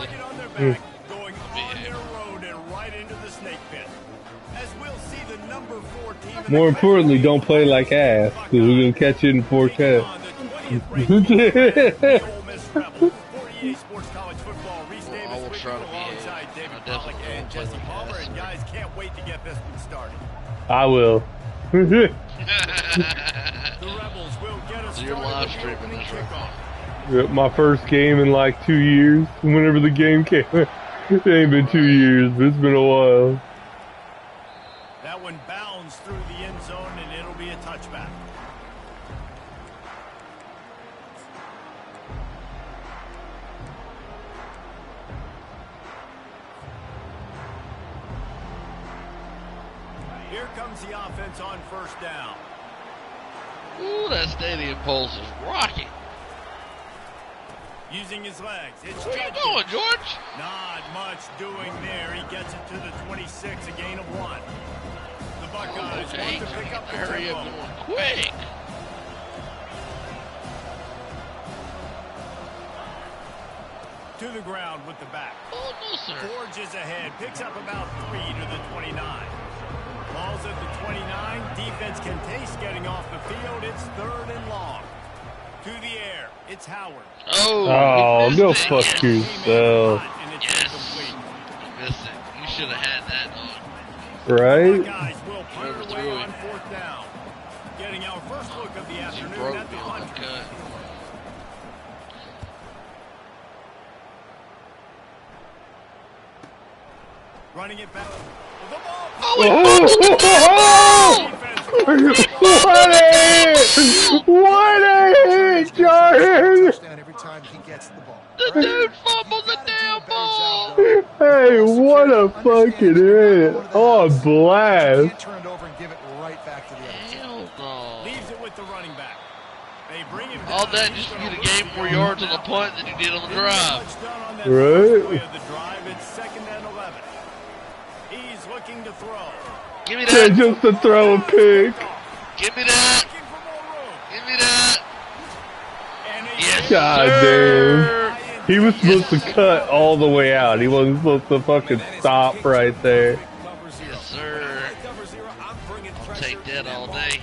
target on their back, going on their road and right into the snake pit. As we'll see the number 4 team. More importantly, don't play like ass, because we're going to catch it in 4K. I will try to alongside David Pollock and Jesse Palmer, and guys can't wait to get this one started. I will. The Rebels will get us so you're live streaming this right? My first game in like 2 years. Whenever the game came, it ain't been 2 years, but it's been a while. That one bounds through the end zone, and it'll be a touchback. Here comes the offense on first down. Ooh, that stadium pulse is rocking. Using his legs. It's Where you going, George? Not much doing there. He gets it to the 26, a gain of 1. The Buckeyes want to pick up the hurry tempo. up going quick. To the ground with the back. Oh, no, sir. Forges ahead. Picks up about 3 to the 29. Ball's at the 29. Defense can taste getting off the field. It's 3rd and long. To the air. It's Howard. Oh, go fuck yourself. Yes. You missed it. You should have had that on. Right? Guys will punt away on 4th down. Getting our first look of the afternoon at the punt. Running it back. The ball. What a hit, Jordan! Every time he gets the ball. The dude fumbled the damn ball. Hey, what a fucking hit! Oh, a blast! Turn it over and give it right back to the other team. Hell no. Leaves it with the running back. They bring him All down. that just to get a game 4 yards on the punt than you did on the drive. Right? It's 2nd and 11. He's looking to throw. Give me Yeah, that. just to throw a pick. Give me that. Give me that. Yes, God sir. damn. He was supposed to cut all the way out. He wasn't supposed to fucking stop right there. Yes, sir. I'll take that all day.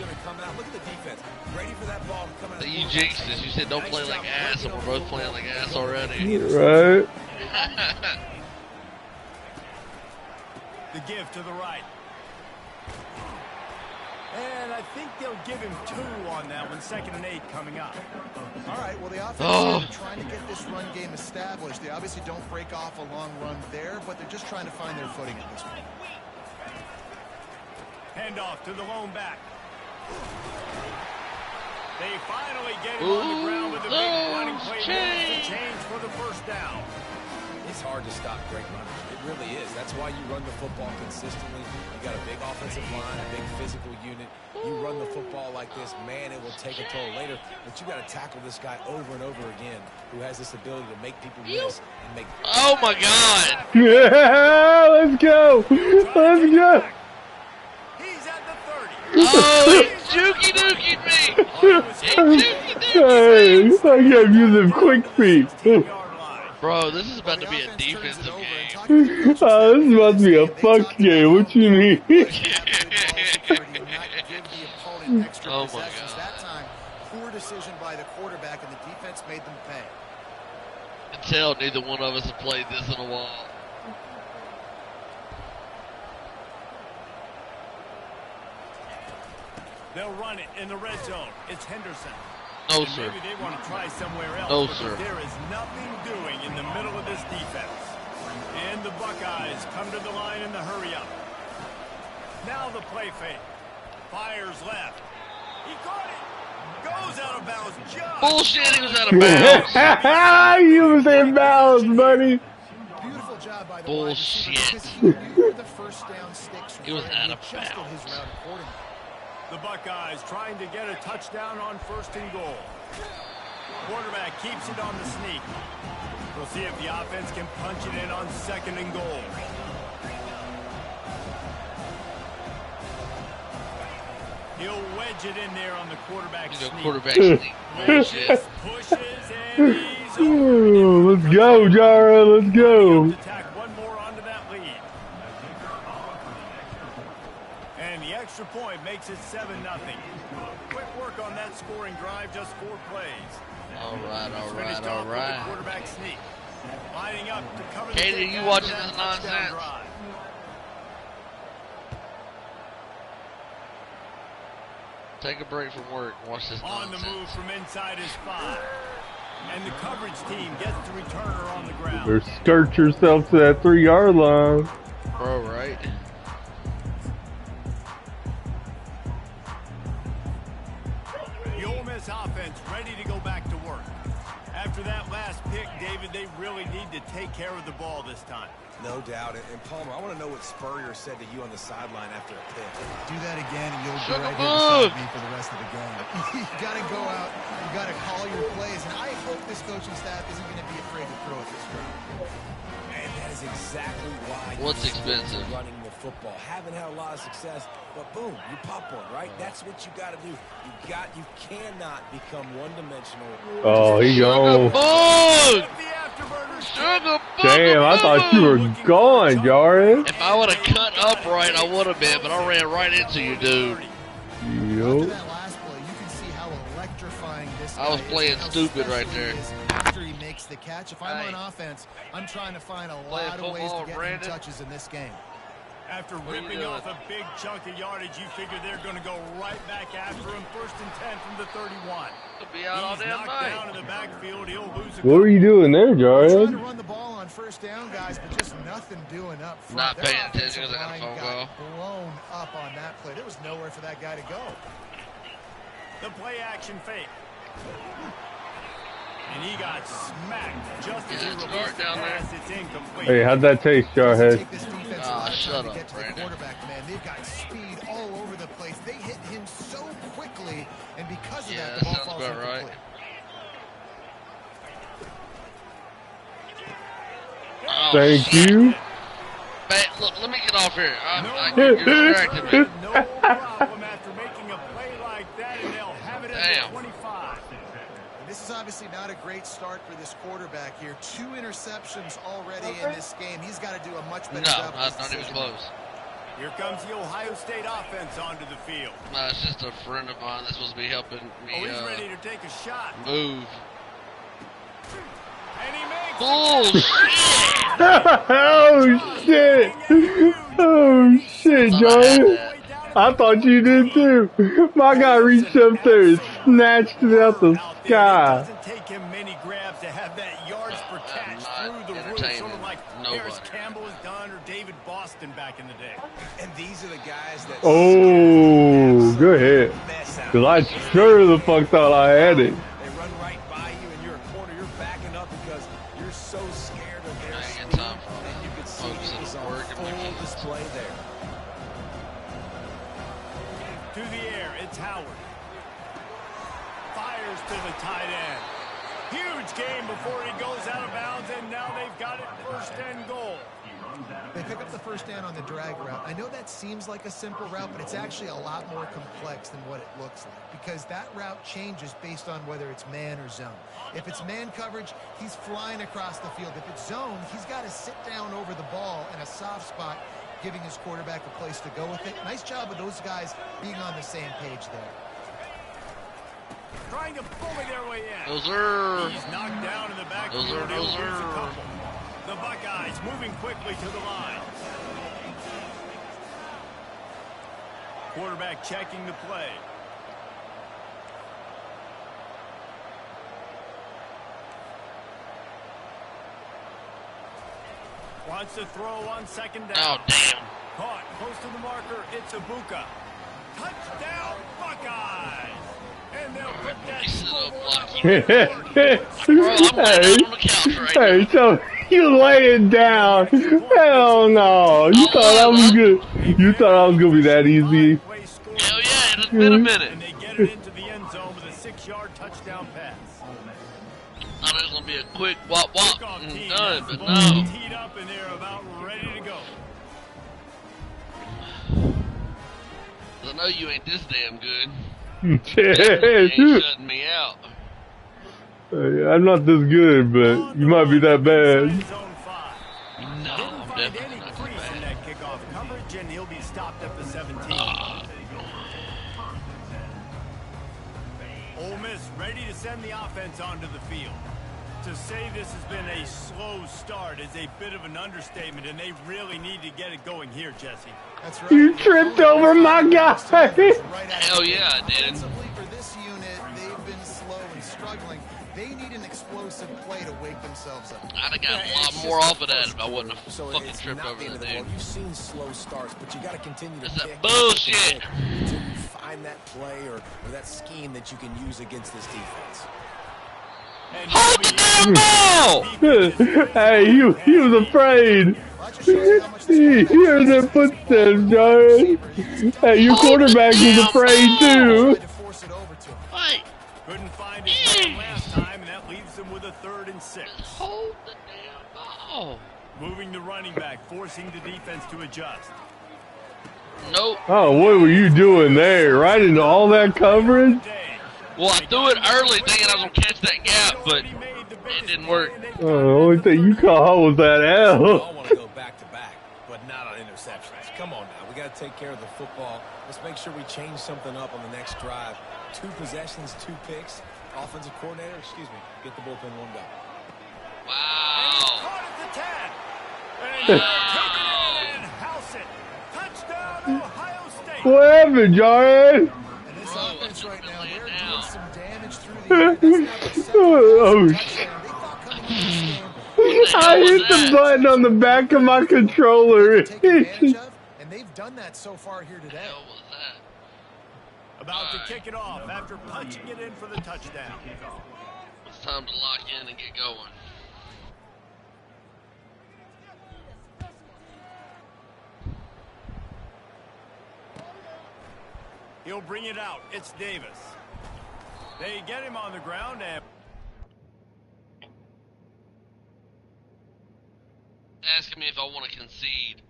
You jinxed us. You said don't play like ass, and we're both playing like ass already. Right? The give to the right. And I think they'll give him 2 on that one. 2nd and 8 coming up. All right, well, the offense is trying to get this run game established. They obviously don't break off a long run there, but they're just trying to find their footing at this point. Hand off to the lone back. They finally get him on the ground with a big running play. Makes the change for the first down. It's hard to stop great runners. It really is. That's why you run the football consistently. You got a big offensive line, a big physical unit. You run the football like this, man, it will take a toll later. But you got to tackle this guy over and over again, who has this ability to make people miss and make. Oh my God! Yeah, let's go! Let's go! He's at the 30. Oh, he's jukey dookie me! He's jukey dookie Hey, me! I gotta use them quick feet. Bro, this is about to be a defensive game. This is about to be a fuck game. What you mean? Oh my God. That time, poor decision by the quarterback, and the defense made them pay. I can tell neither one of us have played this in a while. They'll run it in the red zone. It's Henderson. No, And sir. maybe they want to try somewhere else. No, because sir. There is nothing doing in the middle of this defense. And the Buckeyes come to the line in the hurry up. Now the play fake. Fires left. He caught it. Goes out of bounds. Just Bullshit, he was out of bounds. You was in bounds, buddy. Beautiful job by the Bullshit. He was out of adjusted his bounds. route accordingly. the Buckeyes trying to get a touchdown on 1st and goal. Quarterback keeps it on the sneak. We'll see if the offense can punch it in on 2nd and goal. He'll wedge it in there on the quarterback sneak. Quarterback sneak. Bullshit. Pushes and he's over. Ooh, let's go, Jara. Let's go. Tack one more onto that lead. And the extra point makes it 7-0. Quick work on that scoring drive, just 4 plays. All right, all Finished right, off all with a right. quarterback sneak. Lining up to cover the Katie, you takedown watching for that this touchdown nonsense? drive. Take a break from work. Watch this On the move nonsense. from inside his 5. And the coverage team gets the returner on the ground. Or skirt yourself to that 3-yard line. Bro, right? The Ole Miss offense ready to go back to work. After that last pick, David, they really need to take care of the ball this time. No doubt. And Palmer, I want to know what Spurrier said to you on the sideline after a pick. Do that again, and you'll be Sugar right here move. beside me for the rest of the game. You got to go out. You got to call your plays, and I hope this coaching staff isn't going to be afraid to throw it this way. And that is exactly why What's you're expensive? running the football. Haven't had a lot of success, but boom, you pop one, right? That's what you got to do. You cannot become one-dimensional. Oh, he gone. Bug! The afterburners. Sugar bug! Damn, I thought you were gone, Jara. If I would have cut upright, I would have been, but I ran right into you, dude. After Yo. that last play, you can see how electrifying this I was guy is playing and how stupid right special there. he is after he makes the catch. If I'm Hey. on offense, I'm trying to find a Playing lot of ways football, to get him Brandon? touches in this game. After are you ripping doing? off a big chunk of yardage, you figure they're going to go right back after him. 1st and 10 from the 31. Could be out all He's damn knocked down night. in the backfield. He'll lose a What were you doing there, Trying to Jara? run the ball on 1st down, guys, but just nothing doing up front. Not Their paying attention offensive 'cause I got a line phone got blown up on that play. There was nowhere for that guy to go. The play action fake. And he got smacked just as he Is it released Dart the down there? pass. It's incomplete. Hey, how'd that taste, Jarhead? Take this defense a Ah, lot of shut time to up, get to the Brandon. quarterback, man. They've got speed all over the place. They hit him so quickly, and because of Yeah, that, that the ball sounds falls about right. incomplete. Oh, Thank shit. you. Man, look, let me get off here. No You're distracting me. No problem after making a play like that, and they'll have it at Damn. the 25. And this is obviously not a great start for this quarterback here. 2 interceptions already in this game. He's got to do a much better No, job. with his not even decision. close. Here comes the Ohio State offense onto the field. No, it's just a friend of mine that's supposed to be helping Oh, me he's ready to take a shot. move. And he makes Bullshit! Oh shit! Oh shit, Jara! I thought you did too. My guy reached up there and snatched it out the Out there, It sky. doesn't take him many grabs to have that yards per catch not through the roof, entertaining sort of like Harris nobody. Campbell has done or David Boston back in the day. And these are the guys that Oh, go ahead. mess out. Cause I sure the fuck thought I had it. They run right by you, and you're a corner. You're backing up because you're so scared of their I ain't speed. got time for And you can see folks it at was on work and my full kids. display there. To the air, it's Howard. Fires to the tight end. Huge game before he goes out of bounds, and now they've got it 1st and goal. They pick up the 1st down on the drag route. I know that seems like a simple route, but it's actually a lot more complex than what it looks like because that route changes based on whether it's man or zone. If it's man coverage, he's flying across the field. If it's zone, he's got to sit down over the ball in a soft spot, giving his quarterback a place to go with it. Nice job of those guys being on the same page there. Trying to bully their way in. Those are... He's knocked down in the backfield. Those are- He'll those lose a are- couple. The Buckeyes moving quickly to the line. Quarterback checking the play. Wants to throw on 2nd down. Oh, damn. Caught close to the marker. It's Ibuka. Touchdown Buckeyes. And they'll put that He stood up scoreboard like up he- on Bro, I'm laying down on the couch right now. Hey, so you laying down? Hell no! You thought I was good. You thought I was gonna be that easy? Play score. Hell yeah, it's been a minute. And they get it into the end zone with a 6-yard touchdown pass. Thought it was gonna be a quick wop wop Kickoff and team done, has the but ball no. teed up and they're about ready to go. I know you ain't this damn good. You ain't shutting me out. I'm not this good, but you might be that bad. Didn't No, I'm find definitely any not too crease in bad. that kickoff coverage, and he'll be stopped at the 17. Ole Miss ready to send the offense onto the field. To say this has been a slow start is a bit of an understatement, and they really need to get it going here, Jesse. That's right. You tripped over my guy. Hell yeah, I did. Defensively for this unit, they've been slow and struggling. They need an explosive play to wake themselves up. I'd have got a lot more off of that if I wouldn't have So fucking it's tripped not over the end the of the dude. world. You've seen slow starts, but you got to continue to That's that pick bullshit. until you find that play or that scheme that you can use against this defense. And Hold the damn ball! Hey, he was afraid. Well, that just shows you how much this He heard the footsteps, John. Hey, your quarterback was afraid too. tried to force it over to him. Wait, couldn't find his man last time, and that leaves him with a 3rd and 6. hold the damn ball. Moving the running back, forcing the defense to adjust. Nope. Oh, what were you doing there? Right into all that coverage? Day. Well, I threw it early thinking I was going to catch that gap, but it didn't work. Oh, the only thing you caught was that We L. all want to go back to back, but not on interceptions. Come on now. We got to take care of the football. Let's make sure we change something up on the next drive. 2 possessions, 2 picks. Offensive coordinator, excuse me, get the bullpen warmed up. Wow. Caught at the 10. And he'll take it in and house it. Touchdown, Ohio State. What happened, John? And this Bro, offense right now, lay it they're down. doing some damage through the air. That's now their second Oh, touchdown. They thought coming into this game, I hit the button on the back of my controller. take advantage of, and they've done that so far here What the today. hell was that? About to kick it off after punching it in for the touchdown. It's time to lock in and get going. He'll bring it out. It's Davis. They get him on the ground and Asking me if I want to concede.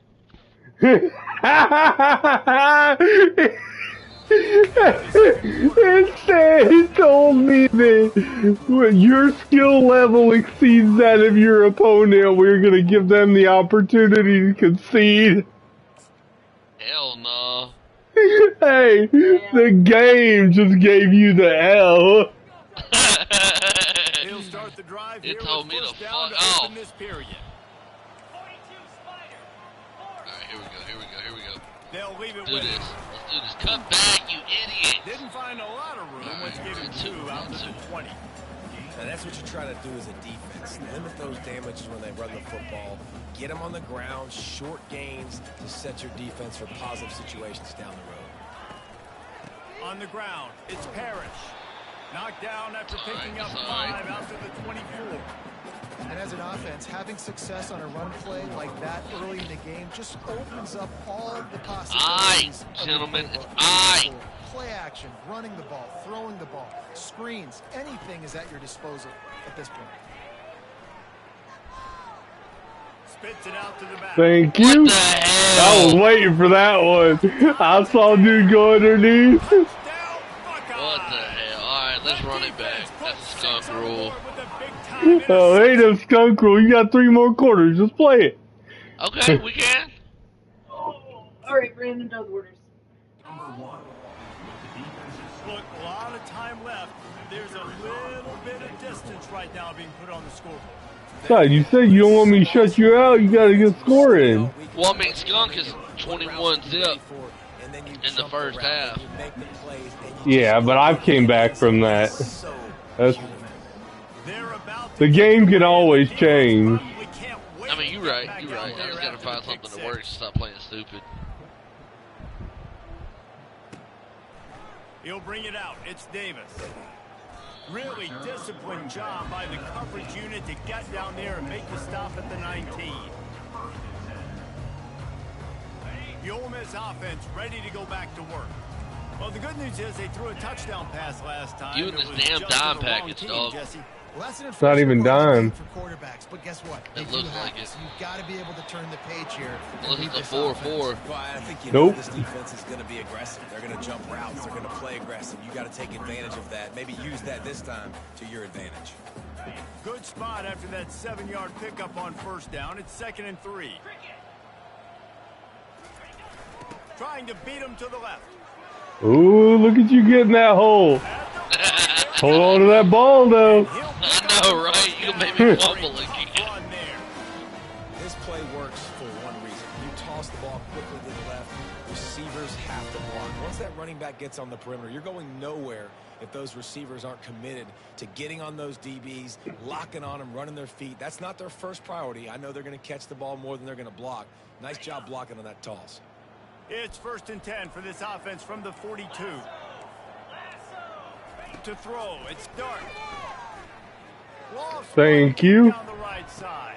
He told me that when your skill level exceeds that of your opponent, we're going to give them the opportunity to concede. Hell no. Hey, the game just gave you the L. he'll start the drive It here told with me to first down fuck to off. open this period. Alright, here we go, here we go, here we go. They'll leave it Do with this. him. Let's do this. Cut back, you idiot. Didn't find a lot of room. Let's give him 2 out to the 20. Now that's what you try to do as a defense. Limit those damages when they run the football. Get them on the ground, short gains to set your defense for positive situations down the road. On the ground, it's Parrish. Knocked down after picking up 5 out to the 24. And as an offense, having success on a run play like that early in the game just opens up all the possibilities. of the gentlemen, playbook. it's aye. Play action, running the ball, throwing the ball, screens, anything is at your disposal at this point. Spits it out to the back. Thank you. What the I was hell? waiting for that one. I saw dude go underneath. Down, What the Buckeye. hell? Alright, let's run it back. That's a skunk rule. Oh, hey, the skunk rule. You got 3 more quarters. Just play it. Okay, we can. Alright, Brandon does orders. Look, a lot of time left. There's a little bit of distance right now being put on the scoreboard. God, you said you don't want me to shut you out. You got to get scoring. Well, I mean, skunk is 21 zip in the first half. Yeah, but I've came back from that. That's, They're about to the game can always change. We can't wait I mean, you're to get right, back you're out right. I there just gotta after find the pick something that works and six. stop playing stupid. He'll bring it out. It's Davis. Really disciplined job by the coverage unit to get down there and make the stop at the 19. The Ole Miss offense ready to go back to work. Well, the good news is they threw a touchdown pass last time. You and It this was damn just to dime the wrong package, team, dog. Jesse. Well, that's an It's not even done. for quarterbacks, but guess what? They It do looks have like it. So you've got to be able to turn the page here. and Well, lead this is this a offense. 4-4. Well, I think you Nope. know this defense is going to be aggressive. They're going to jump routes. They're going to play aggressive. You got to take advantage of that. Maybe use that this time to your advantage. Good spot after that 7-yard pickup on first down. It's 2nd and 3. Trying to beat him to the left. Ooh, look at you getting that hole. Hold on to that ball, though. I know, right? You made me fumble again. On there. This play works for one reason. You toss the ball quickly to the left. Receivers have to block. Once that running back gets on the perimeter, you're going nowhere if those receivers aren't committed to getting on those DBs, locking on them, running their feet. That's not their first priority. I know they're going to catch the ball more than they're going to block. Nice job blocking on that toss. It's 1st and 10 for this offense from the 42. To throw, it's Dart. Lost Thank you. down the right side.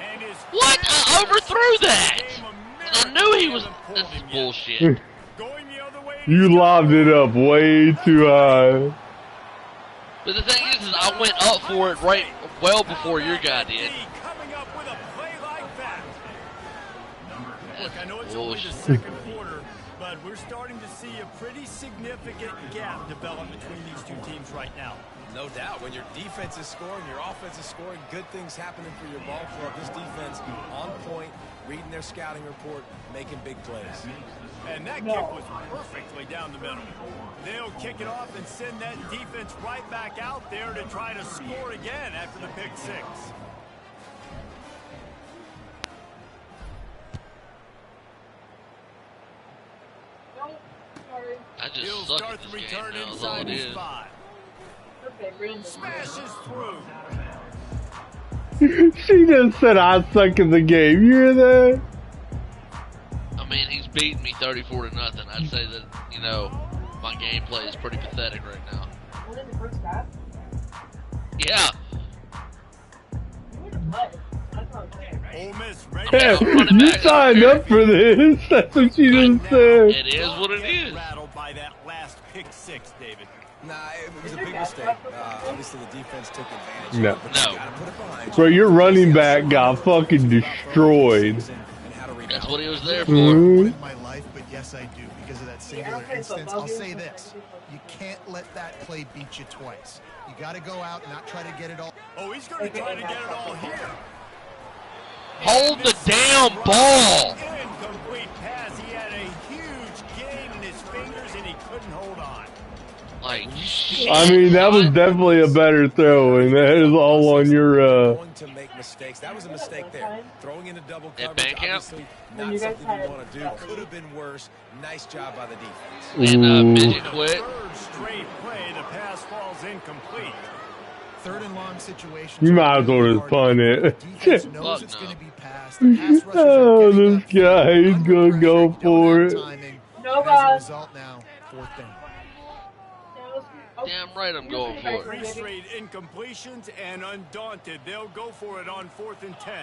And his What? I overthrew that. game a I miracle knew he was. hasn't pulled This is him yet. bullshit. Going the other way. You lobbed it up way too high. But the thing is I went up for it right well before your guy did. Coming up with a play like that. Look, I know it's only the Bullshit. 2nd quarter, but we're starting to see a pretty significant gap develop between these two teams right now. No doubt. When your defense is scoring, your offense is scoring, good things happening for your ball club. This defense on point, reading their scouting report, making big plays. And that kick was perfectly down the middle. They'll kick it off and send that defense right back out there to try to score again after the pick 6. Nope. Sorry. I just He'll suck start at the this game return now. That's all inside it his is. 5. Okay, Brandon. Smashes through. She just said I suck in the game. You hear that? I mean, he's beating me 34-0. I'd say that, you know, my gameplay is pretty pathetic right now. What in the first half? Yeah. You need to play. That's what I'm saying. Ole Miss ready. Hey, running you back. signed up for this. That's what she just said. It is what it is. Rattled by that last pick 6, David. Nah, it was a big mistake. Obviously, the defense took advantage. No. of it, but you No. gotta put it behind you. Bro, your running back got fucking destroyed. And how to rebound. That's what he was there for. Mhm. In my life, but yes, I do because of that singular instance. I'll say this: you can't let that play beat you twice. You got to go out and not try to get it all. Oh, he's going to try to get it all here. Hold the damn ball. Incomplete pass. He had a huge gain in his fingers and he couldn't hold on. Like, shit. I mean, that was son. definitely a better throw, and that is all on your, Going to make mistakes. That was a mistake there. Throwing into double At coverage, band camp? obviously not you guys something you had- want to do. Could have been worse. Nice job by the defense. And Ooh. midget quit. Third straight play, the pass falls incomplete. 3rd and long situations. You might as well just punt it. Defense knows Fuck it's no. going to be passed. The pass rushers Oh, are getting this up, guy, he's under gonna pressure, go don't for have it. timing. No, As a guys. result, now 4th down. Damn right I'm going for Three it. straight incompletions and undaunted. They'll go for it on 4th and 10.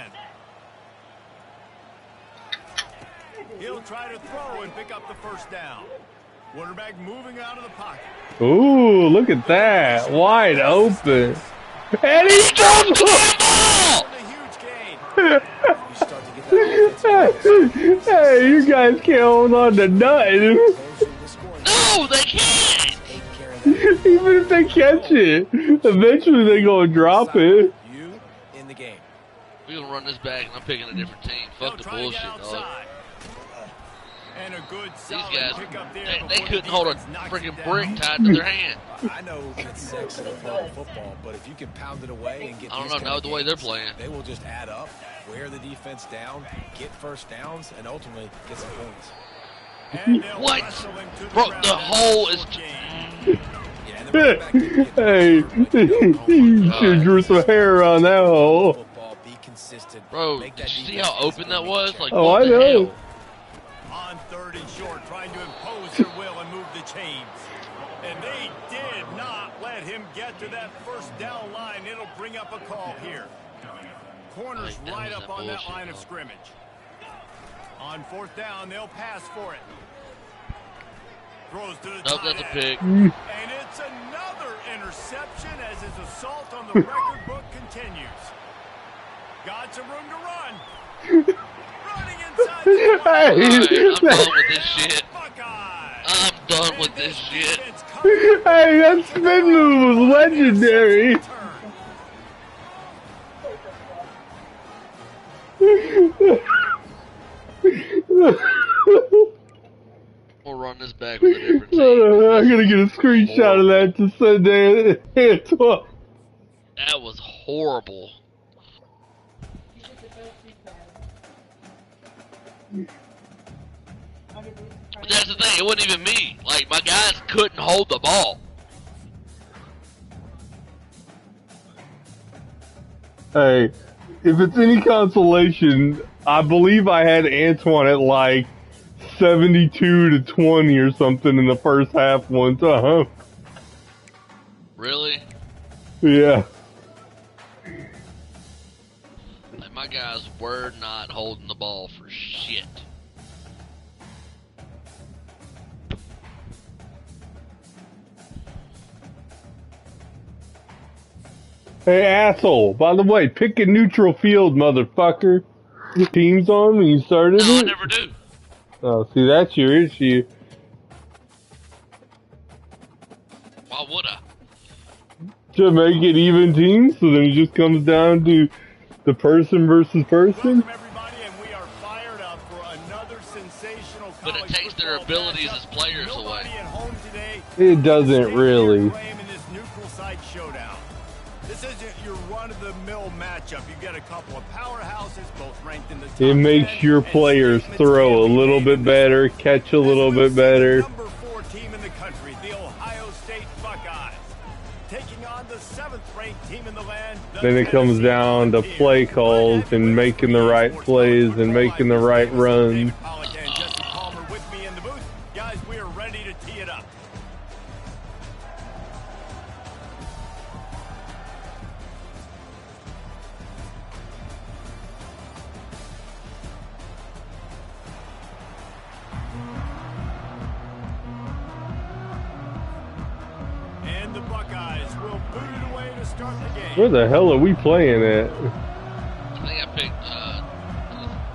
He'll try to throw and pick up the first down. Quarterback moving out of the pocket. Ooh, look at that. Wide open. And he's double! Ball! A huge gain. You start to get that offensive Hey, you guys can't hold on to nothing. goes you the scoring. No, they can't. Take care of that. Even if they catch it, eventually they gonna drop it. You in the game. We're gonna run this back, and I'm picking a different team. Fuck They'll the try to get bullshit, dog. outside. And a good These solid guys, pickup there they before the couldn't hold a defense knocks it freaking down. brick tied to their hand. I know it's sexy to play football, but if you can pound it away and get I don't these know, kind now of the way they're games, playing. they will just add up, wear the defense down, get first downs, and ultimately get some points. And they'll What? wrestle him to the Bro, ground the in hole is... short game. Yeah, and the running back didn't get Hey, you should drew some hair around that hole. football, be consistent. Bro, make did that you see defense how open that physically was? check. Like, Oh, what I the know. hell? On 3rd and short, trying to impose their will and move the chains. And they did not let him get to that first down line. It'll bring up a call here. Corners Like, that right was up that on that bullshit, line of though. scrimmage. On 4th down, they'll pass for it. throws to the Nope, tight that's a end. pick. And it's another interception as his assault on the record book continues. Got some room to run. Running inside the 20. Alright, I'm Hey, done with this shit. Buckeyes. I'm done And with this shit. defense comes hey, that spin move was legendary. We'll run this back with a different I'm team. gonna get a screenshot of that to Sunday. Antoine. That was horrible. But that's the thing, it wasn't even me. Like, my guys couldn't hold the ball. Hey, if it's any consolation, I believe I had Antoine at like 72-20 or something in the first half one time. Really? Yeah. Like, my guys were not holding the ball for shit. Hey, asshole. By the way, pick a neutral field, motherfucker. Teams on when you started No, I it? never do. Oh, see, that's your issue. Why would I? To make it even teams, so then it just comes down to the person versus person? Welcome everybody, and we are fired up for another sensational But it college takes their football abilities matchup. as players Nobody away. at home today. It doesn't really. Claim in this neutral site showdown. This isn't your run-of-the-mill matchup. You've got a couple of powerhouses, both ranked in the top It makes 10, your and players statements throw a can be little made bit in this better, one. catch a As little we'll bit see the better. number 4 team in the country, the Ohio State Buckeyes, taking on the 7th-ranked team in the land. The Then it comes Tennessee down to Volunteers. play calls and making the right plays and making the right runs. David Pollack and Jesse Palmer with me in the booth. Guys, we are ready to tee it up. And the Buckeyes will boot it away to start the game. Where the hell are we playing at? I think I picked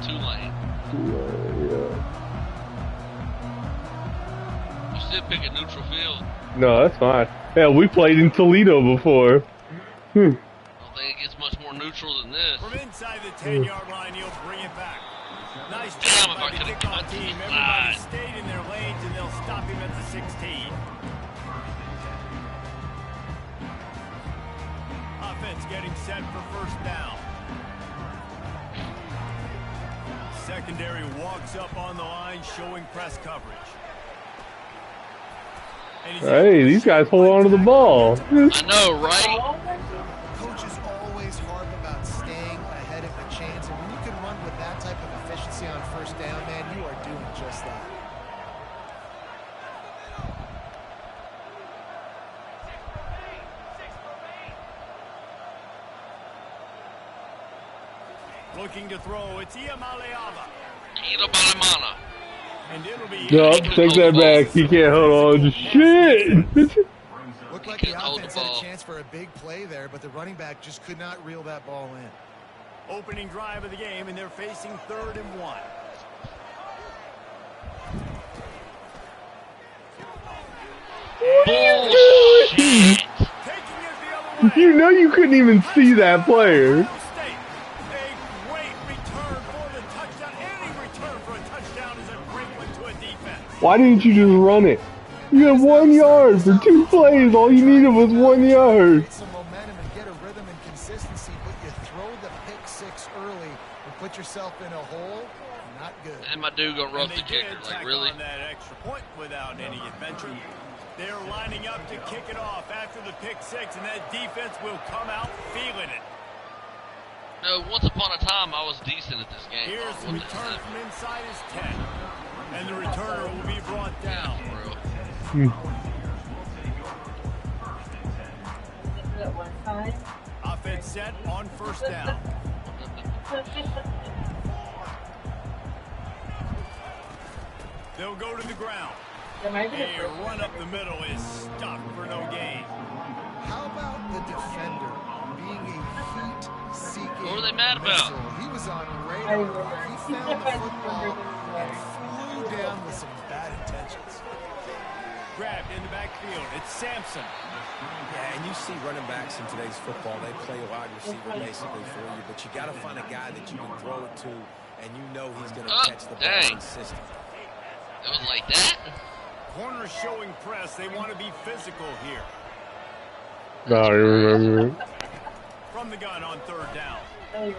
Tulane. You still pick a neutral field. No, that's fine. Hell, we played in Toledo before. I don't think it gets much more neutral than this. From inside the 10-yard line, he'll bring it back. Nice Damn, job if by I the could've kickoff got to team. the Everybody side. stayed in their lanes, and they'll stop him at the 16. Offense getting set for first down. Secondary walks up on the line, showing press coverage. And he's Hey, these guys hold on to the ball. I know, right? Coaches always harp about staying ahead of the chains, and when you can run with that type of efficiency on first down, man, you are doing just that. looking to throw. It's Iamaleava. Ida Balamana. And it'll be... No, take that back. He can't hold on to shit. Looked like Can't the hold the offense had ball. a chance for a big play there, but the running back just could not reel that ball in. Opening drive of the game, and they're facing 3rd and 1. Bullshit. Taking it the other way. You know you couldn't even see that player. Ohio State. A great return for the touchdown. Any return for a touchdown is a great one to a defense. Why didn't you just run it? You had 1 yard for 2 plays. All you needed was 1 yard. Get some momentum and get a rhythm and consistency, but you throw the pick six early and put yourself in a hole. Not good. And my dude gonna And roast they the kicker. did Like, tack really? on that extra point without any adventure. They're lining up to kick it off after the pick six, and that defense will come out feeling it. No, once upon a time, I was decent at this game. Here's the What return heck? from inside his 10. And the returner will be brought down. Bro. That one time. Offense set on first down. They'll go to the ground. That might be the A first one. run up the middle is stuck for no gain. How about the defender being a heat-seeking What were they mad about? missile? He was on I radar. remember. He found the football and flew down with some bad intentions. Grabbed in the backfield. It's Sampson. Yeah, and you see running backs in today's football, they play a wide receiver basically for you, but you got to find a guy that you can throw it to, and you know he's going to catch the ball dang. consistently. It was like that? Corners showing press. They want to be physical here. I remember. From the gun on third down. I remember.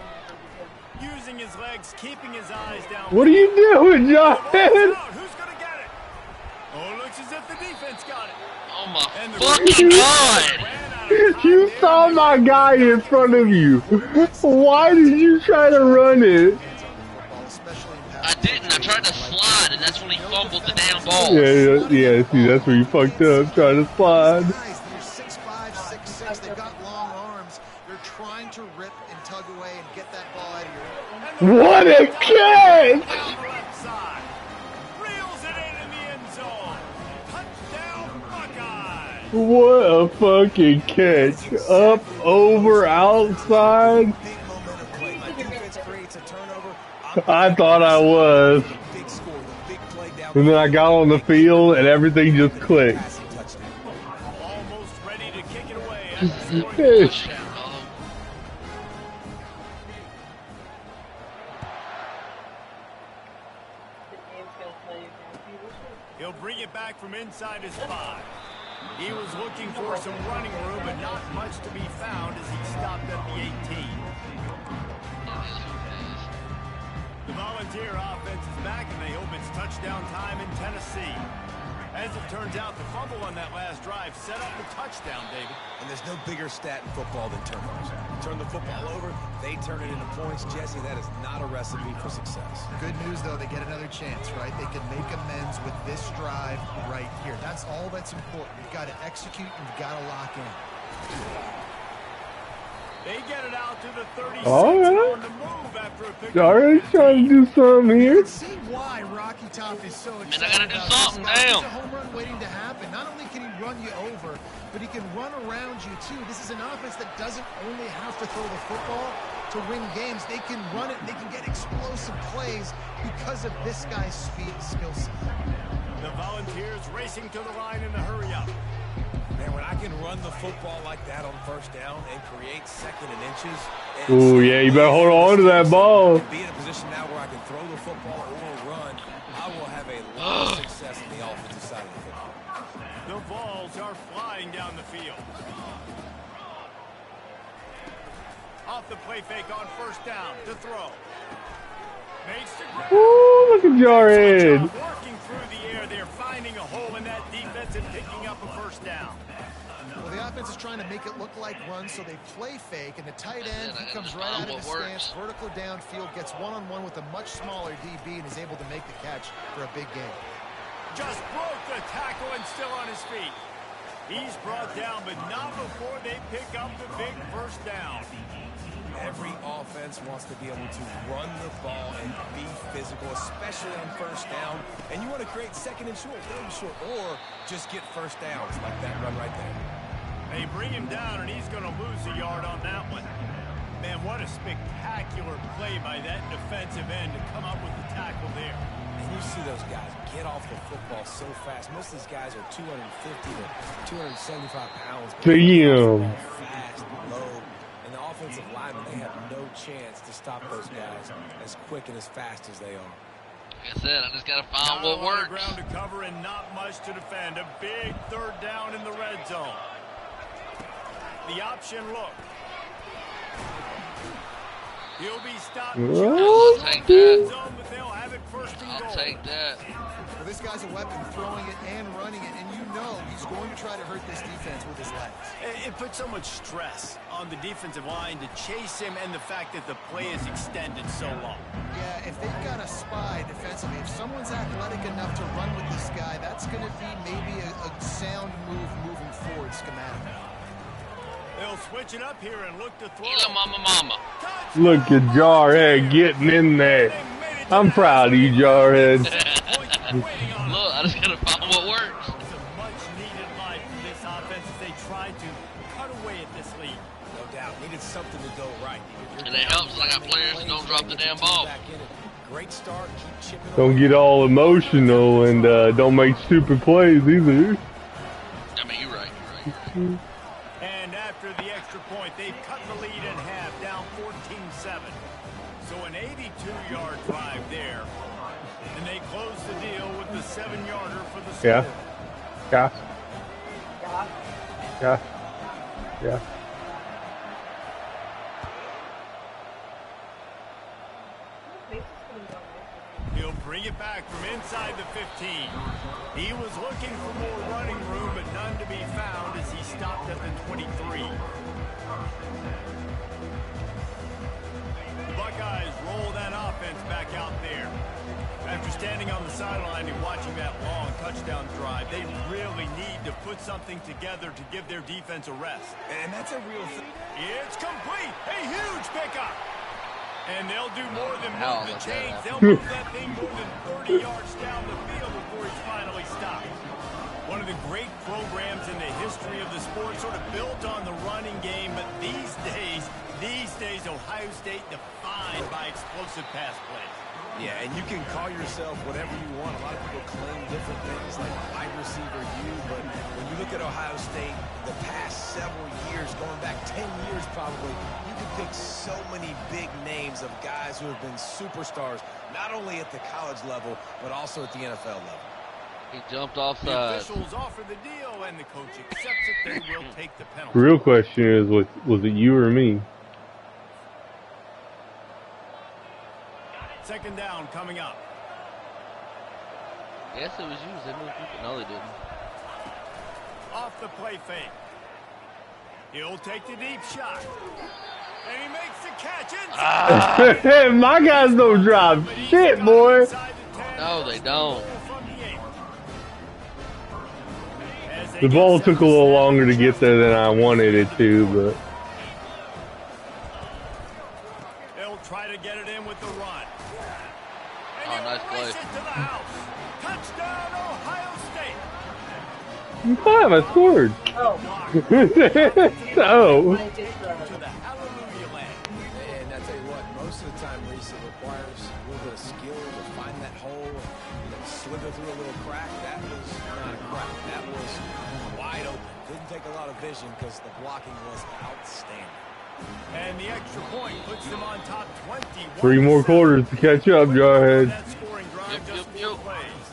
Using his legs, keeping his eyes down. What are you doing, The ball's Jarhead? out. Who's going to get it? Oh, looks as if the defense got it. Oh my And the fucking god! ran out of time You there. saw my guy in front of you. Why did you try to run it? Hands on the football, especially in pass I didn't. I tried to slide, and that's when he fumbled the damn ball. Yeah, see, that's where you fucked up, trying to slide. Guys, they're 6'5", 6'6". They've got long arms. They're trying to rip and tug away and get that ball out of your. What a catch! Down the left side. Reels it in the end zone. Touchdown, Buckeyes. What a fucking catch. Up, over, outside. Big momentum play. My defense creates a turnover. I thought I was. Big score, the big play down And then I got on the field and everything just clicked. passing touchdown. Almost ready to kick it away after scoring the Fish. touchdown. The game's gonna tell you now. See, this is- He'll bring it back from inside his 5. He was looking for some running room, but not much to be found as he stopped at the 18. The Volunteer offense is back, and they hope it's touchdown time in Tennessee. As it turns out, the fumble on that last drive set up the touchdown, David. And there's no bigger stat in football than turnovers. Turn the football over, they turn it into points. Jesse, that is not a recipe for success. Good news, though, they get another chance, right? They can make amends with this drive right here. That's all that's important. You've got to execute and you've got to lock in. They get it out to the 36 All right. on the move after a pick. Already trying to do something You here. can see why Rocky Top is so I excited gotta do about something, this guy. damn. There's a home run waiting to happen. Not only can he run you over, but he can run around you too. This is an offense that doesn't only have to throw the football to win games. They can run it. They can get explosive plays because of this guy's speed and skill set. The Volunteers racing to the line in the hurry up. Man, when I can run the football like that on first down and create second and inches. Ooh, yeah, you better hold on to that ball. And be in a position now where I can throw the football or run, I will have a lot of success in the offensive side of the football. The balls are flying down the field. Off the play fake on first down to throw. Makes the grab. Ooh, look at Jarhead. Working through the air, they're finding a hole in that defense and picking up a first down. Well, the offense is trying to make it look like runs, so they play fake, and the tight end, he comes right out of his stance, vertical downfield, gets one-on-one with a much smaller DB, and is able to make the catch for a big game. Just broke the tackle and still on his feet. He's brought down, but not before they pick up the big first down. Every offense wants to be able to run the ball and be physical, especially on first down. And you want to create second and short, third and short, or just get first downs like that run right there. They bring him down, and he's going to lose a yard on that one. Man, what a spectacular play by that defensive end to come up with the tackle there. And you see those guys get off the football so fast. Most of these guys are 250 to 275 pounds. Damn. Fast, low. And the offensive linemen, they have no chance to stop those guys as quick and as fast as they are. Like I said, I just gotta find Not a what lot of works. ground to cover and not much to defend. A big third down in the red zone. The option look. He'll be stopped. I'll take that. Zone, but they'll have it first and I'll goal. take that. Well, this guy's a weapon, throwing it and running it, and you know he's going to try to hurt this defense with his legs. It puts so much stress on the defensive line to chase him, and the fact that the play is extended so long. Yeah, if they've got a spy defensively, if someone's athletic enough to run with this guy, that's going to be maybe a sound move moving forward schematically. They'll switch it up here and look to throw. Eat 'em, mama. Look at Jarhead getting in there. I'm proud of you, Jarhead. Look, I just gotta find what works. got players that don't drop the damn ball. Great start. Keep chipping Don't away. get all emotional and don't make stupid plays either. I mean, you're right. And after the extra point, they've cut the lead in half, down 14-7. So an 82-yard drive there. And they close the deal with the 7-yarder for the score. Yeah. Yeah. Yeah. Yeah. Yeah. He'll bring it back from inside the 15. He was looking for more running room, but none to be found as he stopped at the 23. The Buckeyes roll that offense back out there. After standing on the sideline and watching that long touchdown drive, they really need to put something together to give their defense a rest. And that's a real thing. It's complete. A huge pickup. And they'll do more than How move the about chains. that? They'll move that thing more than 30 yards down the field before he's finally stopped. One of the great programs in the history of the sport, sort of built on the running game, but these days, Ohio State defined by explosive pass plays. Yeah, and you can call yourself whatever you want. A lot of people claim different things like wide receiver you, but when you look at Ohio State, the past several years, going back 10 years probably, you can pick so many big names of guys who have been superstars, not only at the college level, but also at the NFL level. He jumped The offside. officials offer the deal, and the coach accepts it. They will take the penalty. Real question is, was it you or me? Second down coming up. Yes, it was you. They moved people. No, they didn't. Off the play fake. He'll take the deep shot. And he makes the catch inside. My guys don't drop shit, boy. Inside the 10. No, they don't. From the 8. As they The get ball set took a to little snap, longer to get there than I wanted it to, but they'll try to get it in with the run. Oh, And nice he'll play. race it to the house. Touchdown, Ohio State. I scored. Oh, So, I did throw. To the hallelujah land. And I tell you what, most of the time, Reese, it requires a little bit of skill to find that hole and slither through a little crack. That was not a crack. That was wide open. Didn't take a lot of vision because the blocking was outstanding. And the extra point puts them on top 20. 3 more quarters to catch up, Jawhead. That scoring drive Yep, just yep, 4 yep. plays.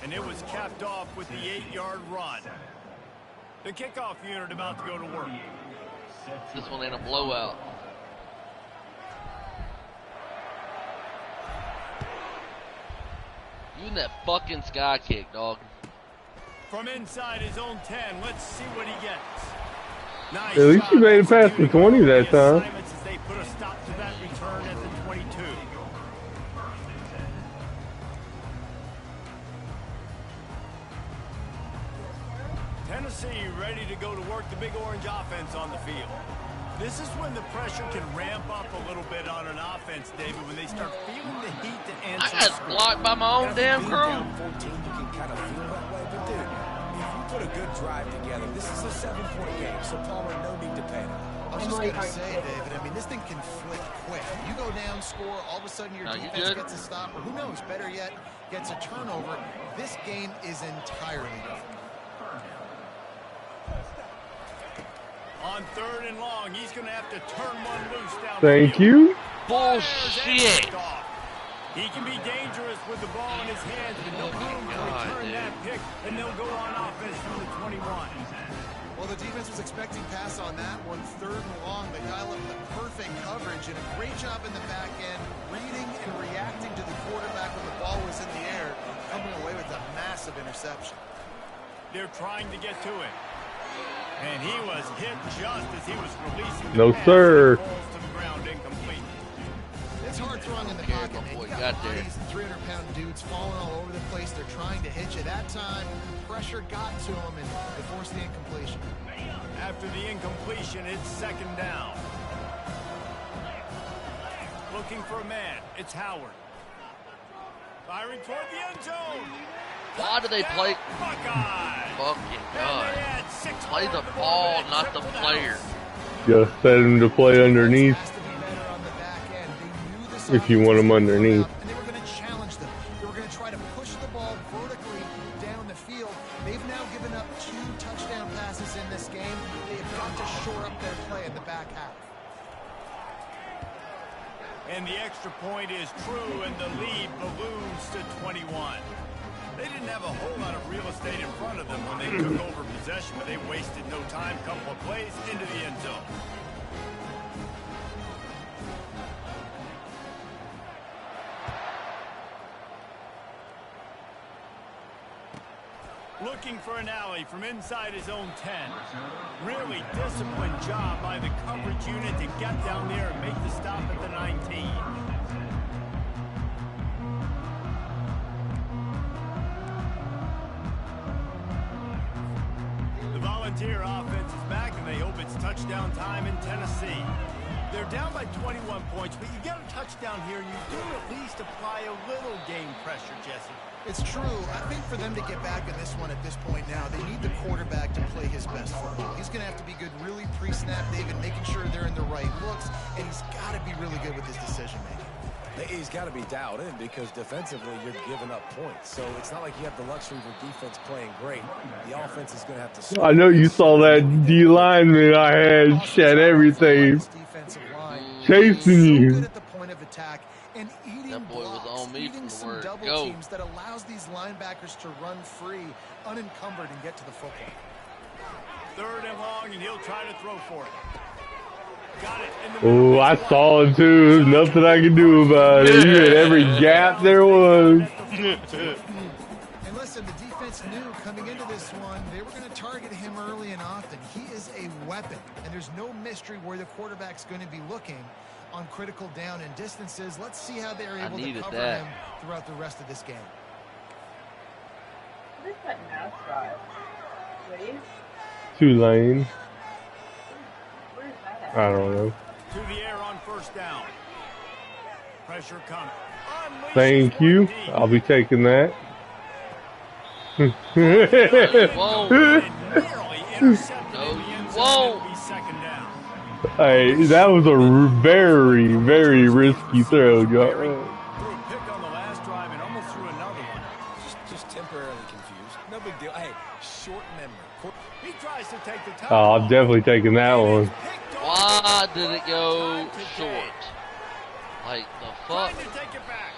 And it was capped off with the 8-yard run. The kickoff unit about to go to work. This one ain't a blowout. You and that fucking sky kick, dog. From inside his own 10, let's see what he gets. Nice At least shot you made it past the 20 that time. assignments as they put a stop to that return at the 22. Tennessee ready to go to work the Big Orange offense on the field. This is when the pressure can ramp up a little bit on an offense, David, when they start feeling the heat to I answer. got score. blocked by my own damn Being crew. down 14, you can kind of feel that way. But, dude, if you put a good drive together, this is a 7-point game, so Palmer, no need to panic. I was just going to say, David, I mean, this thing can flip quick. You go down, score, all of a sudden your No, you defense good? gets a stop, or who knows, better yet, gets a turnover. This game is entirely different. On 3rd and long, he's going to have to turn one loose down Thank the you. field. Bullshit. He can be dangerous with the ball in his hands, but no room to God, return dude. that pick, and they'll go on offense from the 21. Well, the defense was expecting pass on that one, 3rd and long. The guy left the perfect coverage and a great job in the back end, reading and reacting to the quarterback when the ball was in the air, coming away with a massive interception. They're trying to get to him. And he was hit just as he was releasing the No, pass. sir. It falls to the ground incomplete. It's hard throwing in the Okay, pocket, my man. boy You got got there. bodies, 300-pound dudes falling all over the place. They're trying to hit you. That time, pressure got to him, and they forced the incompletion. After the incompletion, it's 2nd down. Looking for a man. It's Howard. Firing toward the end zone. Why do they play? Buckeyes. Fucking And God. they add 6 Play more the to the ball, ball, not the except for player. Just set him to play underneath. Has to be better on the back end. if you want them underneath. And they were going to challenge them. They were going to try to push the ball vertically down the field. They've now given up 2 touchdown passes in this game. They have got to shore up their play in the back half. And the extra point is true, and the lead balloons to 21. They didn't have a whole lot of real estate in front of them when they took over possession, but they wasted no time. Couple of plays into the end zone. Looking for an alley from inside his own 10. Really disciplined job by the coverage unit to get down there and make the stop at the 19. The Volunteer offense is back, and they hope it's touchdown time in Tennessee. They're down by 21 points, but you get a touchdown here, and you do at least apply a little game pressure, Jesse. It's true. I think for them to get back in this one at this point now, they need the quarterback to play his best football. He's going to have to be good really pre-snap, David, making sure they're in the right looks, and he's got to be really good with his decision-making. He's got to be dialed in because defensively you're giving up points. So it's not like you have the luxury of your defense playing great. The offense is going to have to... I know you saw that D lineman I had shed everything. Chasing you. And eating That boy was blocks, on me from the some word double go. teams that allows these linebackers to run free, unencumbered, and get to the football. 3rd and long, and he'll try to throw for it. Got it. Oh, I saw it too. There's nothing I can do about it. He hit every gap there was. And listen, the defense knew coming into this one, they were going to target him early and often. He is a weapon, and there's no mystery where the quarterback's going to be looking on critical down and distances. Let's see how they're able to cover him throughout the rest of this game. What is that mascot? Wait, Tulane. where is that at? I don't know. To the air on 1st down. Pressure coming. Unleashes Thank you. one deep. I'll be taking that. Whoa. And nearly intercepted in the end zone. Whoa. It'll be 2nd down. Hey, that was a very, very risky throw, Threw a y'all. pick on the last drive and almost threw another one. Just temporarily confused. No big deal. Hey, short memory. He tries to take the time. Oh, I'm definitely taking that one. Why did it go short? Like the fuck? Trying to take it back.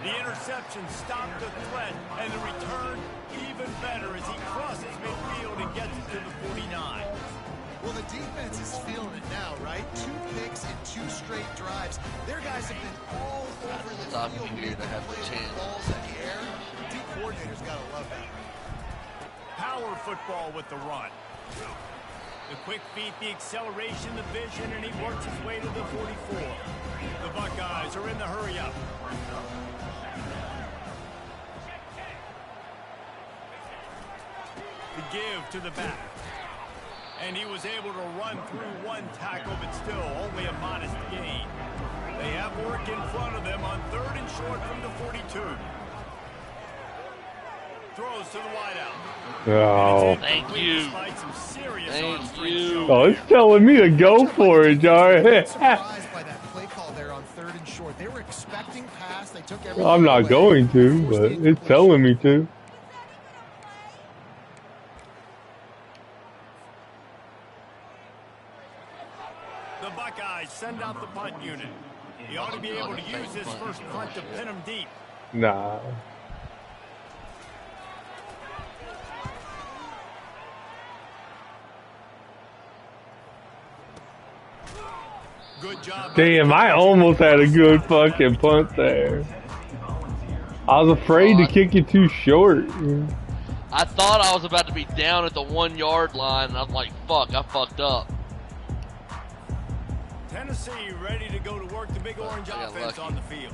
The interception stopped the threat, and the return even better as he crosses midfield and gets it to the 49. Well, the defense is feeling it now, right? 2 picks in 2 straight drives. Their guys have been all over the Stop field. you here to have the Playing chance. balls in the air. D coordinators got to love that. Power football with the run. The quick feet, the acceleration, the vision, and he works his way to the 44. The Buckeyes are in the hurry-up. The give to the back. And he was able to run through 1 tackle, but still only a modest gain. They have work in front of them on 3rd and short from the 42. Throws to the wideout. Oh. Thank you. Despite some serious Thank on-street you. showing. Oh, it's telling me to go for it, Jar. Surprised by that play call there on 3rd and short. They were expecting pass. They took everything I'm not away. going to, Forced but the it's telling me to. The Buckeyes send out the punt unit. He ought to be able to use his first punt to pin him deep. Nah. Good job. Damn, I almost had a good fucking punt there. I was afraid to kick it too short. I thought I was about to be down at the 1 yard line, and I was like, fuck, I fucked up. Tennessee ready to go to work the Big Orange I got offense lucky. on the field.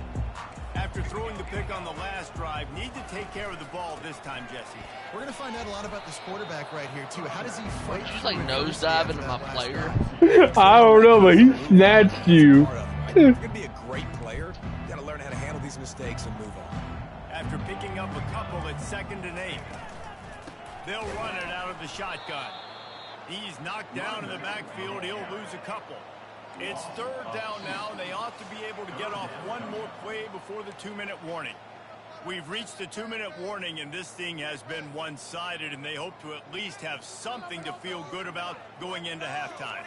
After throwing the pick on the last drive, need to take care of the ball this time, Jesse. We're going to find out a lot about this quarterback right here, too. How does he fight? Just like through adversity nosedive after into that my last player. drive? I don't know, but he snatched you. Part of it, right? If you're going to be a great player, you got to learn how to handle these mistakes and move on. After picking up a couple at 2nd and 8. They'll run it out of the shotgun. He's knocked down in the backfield. He'll lose a couple. It's third down now, and they ought to be able to get off one more play before the 2-minute warning. We've reached the 2-minute warning, and this thing has been one-sided, and they hope to at least have something to feel good about going into halftime.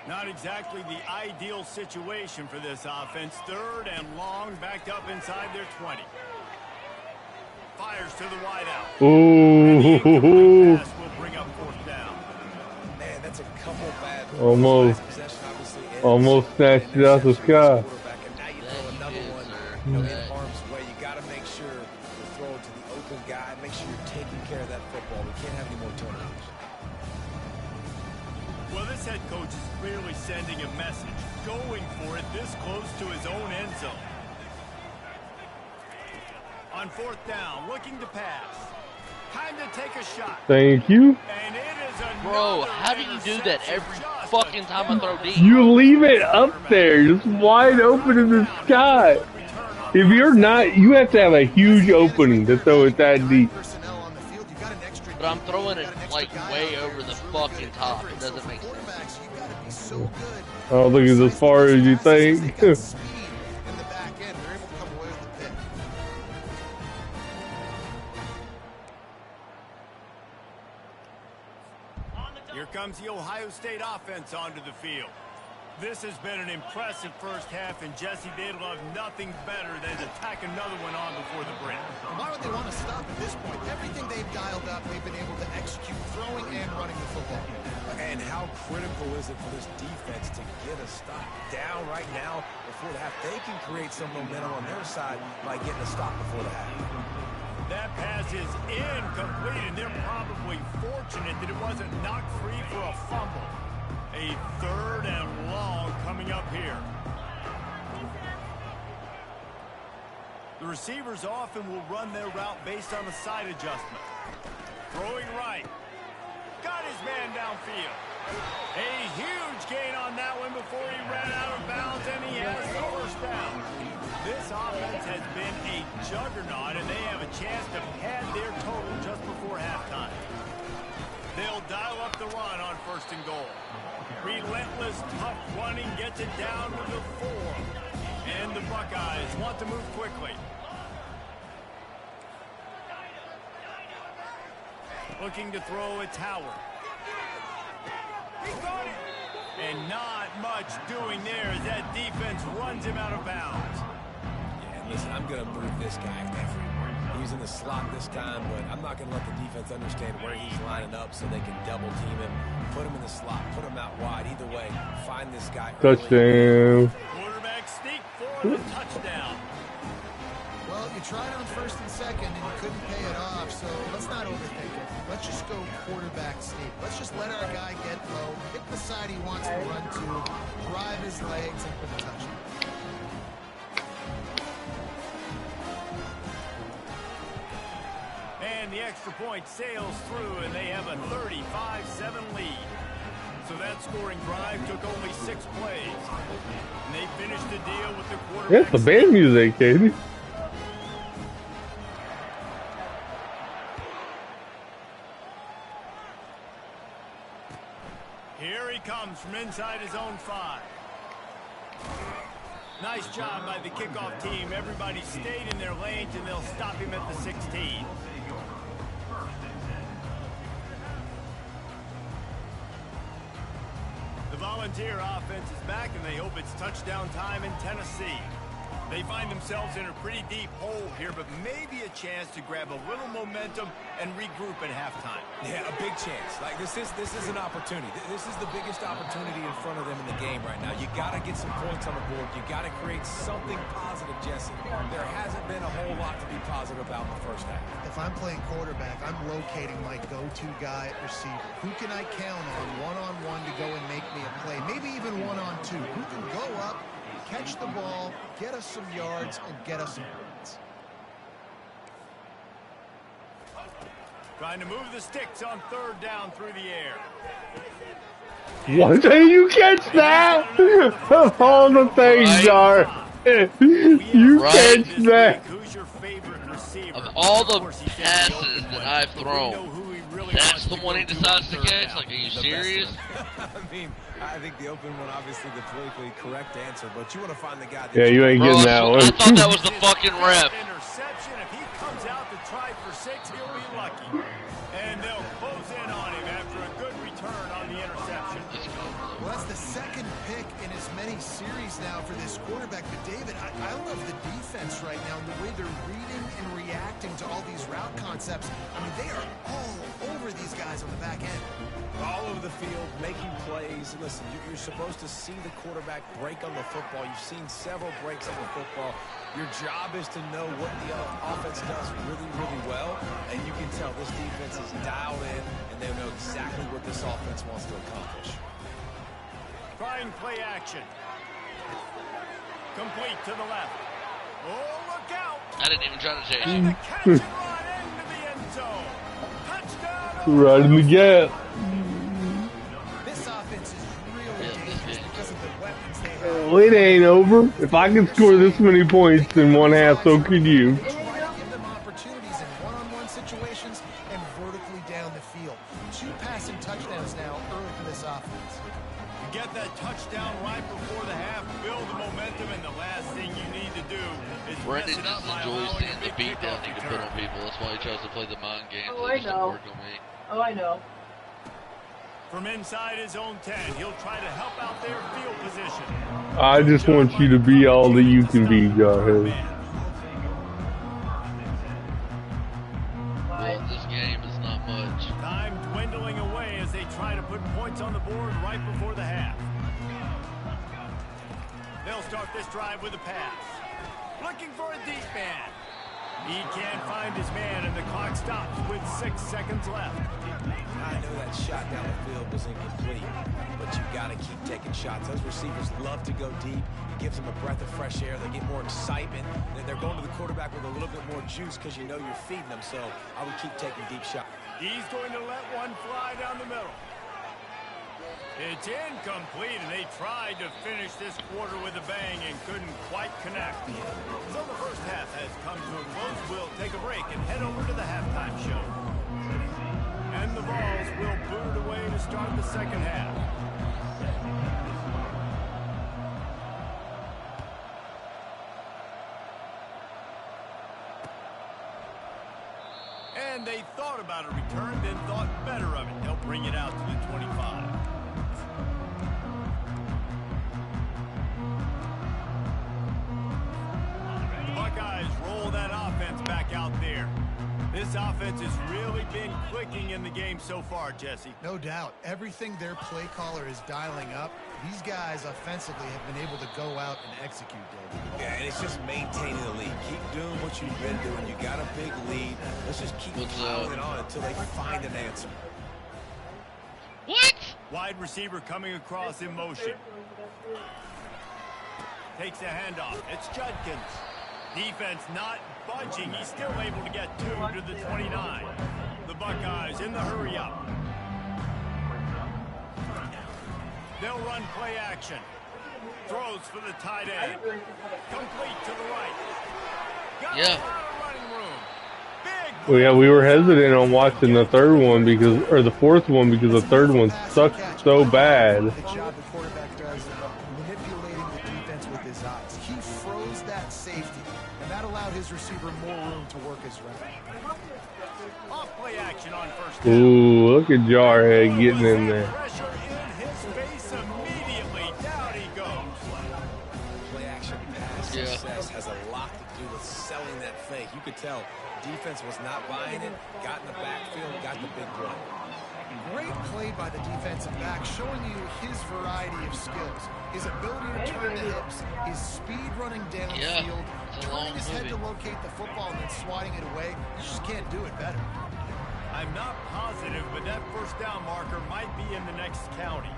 Not exactly the ideal situation for this offense. Third and long, backed up inside their 20. Fires to the wideout. Ooh. Pass will bring up fourth down. Man, that's a couple bad Almost. possession, obviously. Almost snatched it out the sky. Now you throw another one, in harm's way. You got to make sure you throw it to the open guy. Make sure you're taking care of that football. We can't have any more turnovers. Well, this head coach is clearly sending a message, going for it this close to his own end zone. On fourth down, looking to pass. Time to take a shot. Thank you. And it is Bro, another how do you do that interception. every Just fucking a time I throw deep? You leave it up there, just wide open in the sky. If you're not, you have to have a huge opening to throw it that deep. Personnel on the field. You've got an extra But I'm DB, throwing you've it got an extra like guy way out over there. the It's fucking really top. It different. doesn't So make sense. quarterbacks, you've got to be so good. I don't think it's as far as you think. They got speed in the back end. They're able to come away with the pick. Here comes the Ohio State offense onto the field. This has been an impressive first half, and Jesse, they'd love nothing better than to tack another one on before the break. Why would they want to stop at this point? Everything they've dialed up, they've been able to execute throwing and running the football. And how critical is it for this defense to get a stop down right now before the half? They can create some momentum on their side by getting a stop before the half. That pass is incomplete, and they're probably fortunate that it wasn't knocked free for a fumble. A third and long coming up here. The receivers often will run their route based on a side adjustment. Throwing right. Got his man downfield. A huge gain on that one before he ran out of bounds, and he has the first down. This offense has been a juggernaut, and they have a chance to pad their total just before halftime. They'll dial up the run on first and goal. Relentless, tough running gets it down to the 4. And the Buckeyes want to move quickly. Looking to throw, it's Howard. He got it. And not much doing there as that defense runs him out of bounds. Yeah, listen, I'm going to move this guy everywhere. He's in the slot this time, but I'm not going to let the defense understand where he's lining up so they can double team him. Put him in the slot, put him out wide. Either way, find this guy early. Touchdown. Quarterback sneak for the touchdown. Well, you tried on first and second, and you couldn't pay it off, so let's not overthink it. Let's just go quarterback sneak. Let's just let our guy get low, pick the side he wants to run to, drive his legs, and put a touchdown. And the extra point sails through, and they have a 35-7 lead. So that scoring drive took only 6 plays. And they finished the deal with the quarterback. That's the band music, Katie. Here he comes from inside his own 5. Nice job by the kickoff team. Everybody stayed in their lanes, and they'll stop him at the 16. The Volunteer offense is back, and they hope it's touchdown time in Tennessee. They find themselves in a pretty deep hole here, but maybe a chance to grab a little momentum and regroup at halftime. Yeah, a big chance. Like this is an opportunity. This is the biggest opportunity in front of them in the game right now. You got to get some points on the board. You got to create something positive, Jesse. There hasn't been a whole lot to be positive about in the first half. If I'm playing quarterback, I'm locating my go-to guy at receiver. Who can I count on one-on-one to go and make me a play? Maybe even one-on-two. Who can go up, catch the ball, get us some yards, and get us some points? Trying to move the sticks on third down through the air. What? You catch that? Of all the things are. You Right. catch that. Who's your favorite receiver? Of all the Of course, he said the passes open that one, I've but we thrown, know who he really That's wants the to one go he to decides on to third catch? down. Like, are you The best serious? one. I mean, I think the open one, obviously the politically correct answer, but you want to find the guy that Yeah, you ain't Bro, getting I that thought one. that was the fucking ref. Interception. If he comes out to try for 6, he'll be lucky. And they'll close in on him after a good return on the interception. Well, that's the second pick in as many series now for this quarterback. But, David, I love the defense right now and the way they're reading and reacting to all these route concepts. I mean, they are all over these guys on the back end. all over the field, making plays. Listen, you're supposed to see the quarterback break on the football. You've seen several breaks on the football. Your job is to know what the offense does really, really well, and you can tell this defense is dialed in, and they know exactly what this offense wants to accomplish. Trying play action. Complete to the left. Oh, look out! I didn't even try to chase And you. the catch and run into the end zone. Touchdown! Right in the gap. This offense is really Yeah, this dangerous game. because of the weapons they have. Well, it ain't over. If I can score this many points in one half, so could you. Try to give them opportunities in one-on-one situations and vertically down the field. 2 passing touchdowns now early for this offense. You get that touchdown right before the half, build the momentum, and the last thing you need to do is Brendan mess it up just by enjoys allowing seeing a the big beatdown kickoff he can return. put on people. That's why he tries to play the mind games. Oh, It I just don't know. work on me. Oh, I know. From inside his own 10, he'll try to help out their field position. I just want you to be all that you can be, Jarhead. Well, this game is not much. Time dwindling away as they try to put points on the board right before the half. They'll start this drive with a pass. Looking for a deep man. He can't find his man, and the clock stops with 6 seconds left. I know that shot down the field was incomplete, but you got to keep taking shots. Those receivers love to go deep. It gives them a breath of fresh air. They get more excitement. They're going to the quarterback with a little bit more juice because you know you're feeding them. So I would keep taking deep shots. He's going to let one fly down the middle. It's incomplete, and they tried to finish this quarter with a bang and couldn't quite connect. So the first half has come to a close. We'll take a break and head over to the halftime show. And the balls will boot it away to start the second half. And they thought about a return, then thought better of it. They'll bring it out to the 25. The Buckeyes roll that offense back out there. This offense has really been clicking in the game so far, Jesse. No doubt. Everything their play caller is dialing up, these guys offensively have been able to go out and execute, David. Yeah, and it's just maintaining the lead. Keep doing what you've been doing. You got a big lead. Let's just keep piling it on until they find an answer. What? Wide receiver coming across in motion. Takes a handoff. It's Judkins. Defense not budging. He's still able to get 2 to the 29. The Buckeyes in the hurry up. They'll run play action. Throws for the tight end. Complete to the right. Got a Yeah. lot of running room. Big Well, yeah, we were hesitant on watching the third one because, or the fourth one because the third one sucked so bad. The job the quarterback does manipulating the defense with his eyes. He froze that safety, and that allowed his receiver more room to work his route. off play action on first down. Ooh, look at Jarhead getting in there. Pressure in his face immediately. Down he goes. Play action pass Yeah. success has a lot to do with selling that fake. You could tell defense was not buying it, got in the backfield, got the big play. Great play by the defensive back, showing you his variety of skills. His ability to turn the hips, his speed running Yeah, downfield, it's a long turning his head movie. to locate the football and then swatting it away. You just can't do it better. I'm not positive, but that first down marker might be in the next county.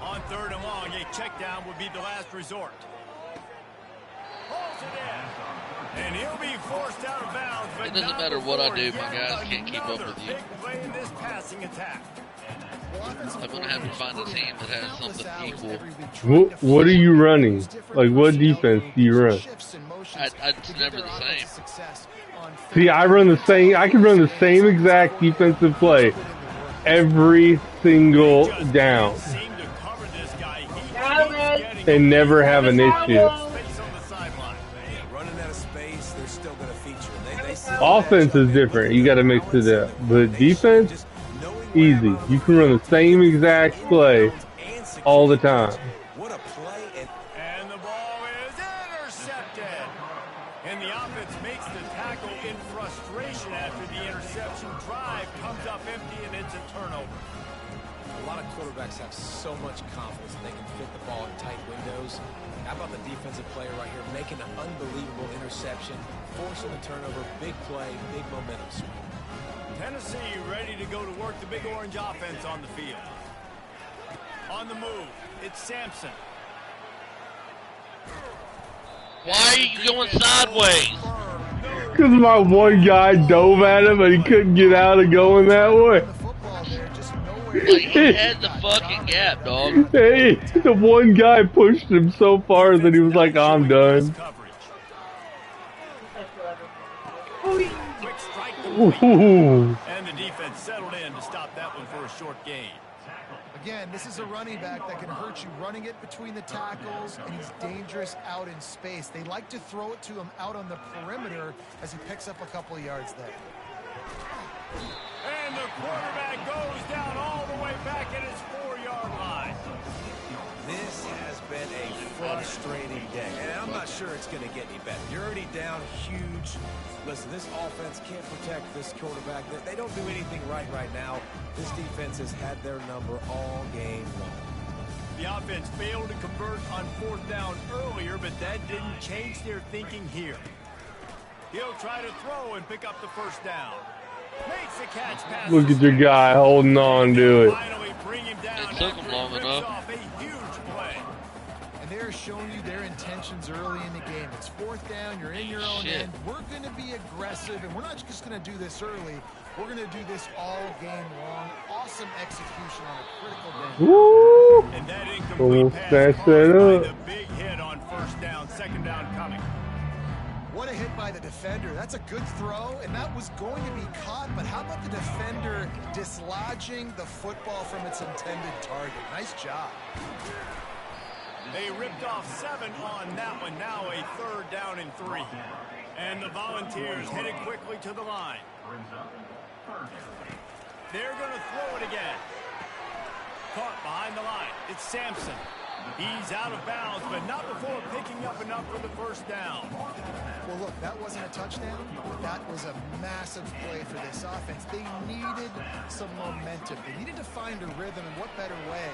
On third and long, a check down would be the last resort. Pulls it in. And he'll be forced out of bounds, but It doesn't not matter what I before do, my yet guys can't keep up another with you. big play in this passing attack. I'm gonna have to find a team that has something equal. What are you running? Like, what defense do you run? It's never the same. on See, I run the same. I can run the same exact defensive play every single Just down can't seem to cover this guy. He keeps Dallas. getting and never have an issue. space on the sideline. Yeah, running out of space, they're still going to feature. They see Offense is different. You got to mix it up. But defense, just knowing where easy. everyone You can run the same exact play and secure. all the time. What a play! And the ball is intercepted. And the offense makes the tackle in frustration after the interception. Drive comes up empty, and it's a turnover. A lot of quarterbacks have so much confidence that they can fit the ball in tight windows. How about the defensive player right here making an unbelievable interception, forcing the turnover, big play, big momentum swing. Tennessee ready to go to work the Big Orange offense on the field. On the move, it's Sampson. Why are you going sideways? Because my one guy dove at him and he couldn't get out of going that way. The football there, just nowhere. Like, he had the fucking gap, dog. Hey, the one guy pushed him so far that he was like, I'm done. Quick strike complete. Ooh. And the defense settled in to stop that one for a short gain. Again, this is a running back that can hurt you running it between the tackles, and he's dangerous out in space. They like to throw it to him out on the perimeter as he picks up a couple of yards there. And the quarterback goes down all the way back at his 4-yard line. This has been a frustrating day, and I'm not sure it's going to get any better. You're already down huge. Listen, this offense can't protect this quarterback. They don't do anything right now. This defense has had their number all game long. The offense failed to convert on 4th down earlier, but that didn't change their thinking here. He'll try to throw and pick up the first down. Makes the catch pass. Look at your guy holding on to it. Finally bring him down. It took him after long he rips enough. off a huge play. And they're showing you their intentions early in the game. It's 4th down, you're in your own Shit. end. We're going to be aggressive, and we're not just going to do this early. We're going to do this all game long. Awesome execution on a critical down. Woo! And that incomplete Almost pass snatched caused that by up. the big hit on 1st down, 2nd down coming. What a hit by the defender. That's a good throw, and that was going to be caught, but how about the defender dislodging the football from its intended target? Nice job. They ripped off 7 on that one. Now a 3rd down and 3. And the Volunteers headed quickly to the line. They're going to throw it again. Caught behind the line. It's Sampson. He's out of bounds, but not before picking up enough for the 1st down. Well, look, that wasn't a touchdown, but that was a massive play for this offense. They needed some momentum. They needed to find a rhythm, and what better way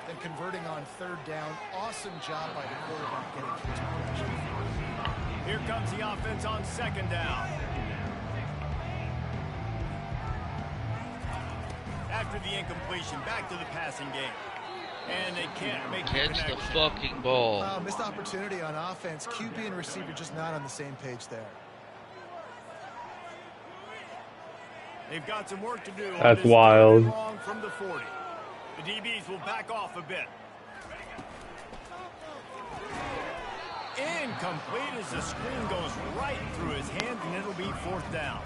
than converting on 3rd down. Awesome job by the quarterback getting to his progression. Here comes the offense on 2nd down. After the incompletion, back to the passing game. And they can't make the Catch the connection. fucking ball. Missed opportunity on offense. QB and receiver just not on the same page there. They've got some work to do. On That's this wild. 3rd and long from the 40. The DBs will back off a bit. Incomplete as the screen goes right through his hands, and it'll be 4th down.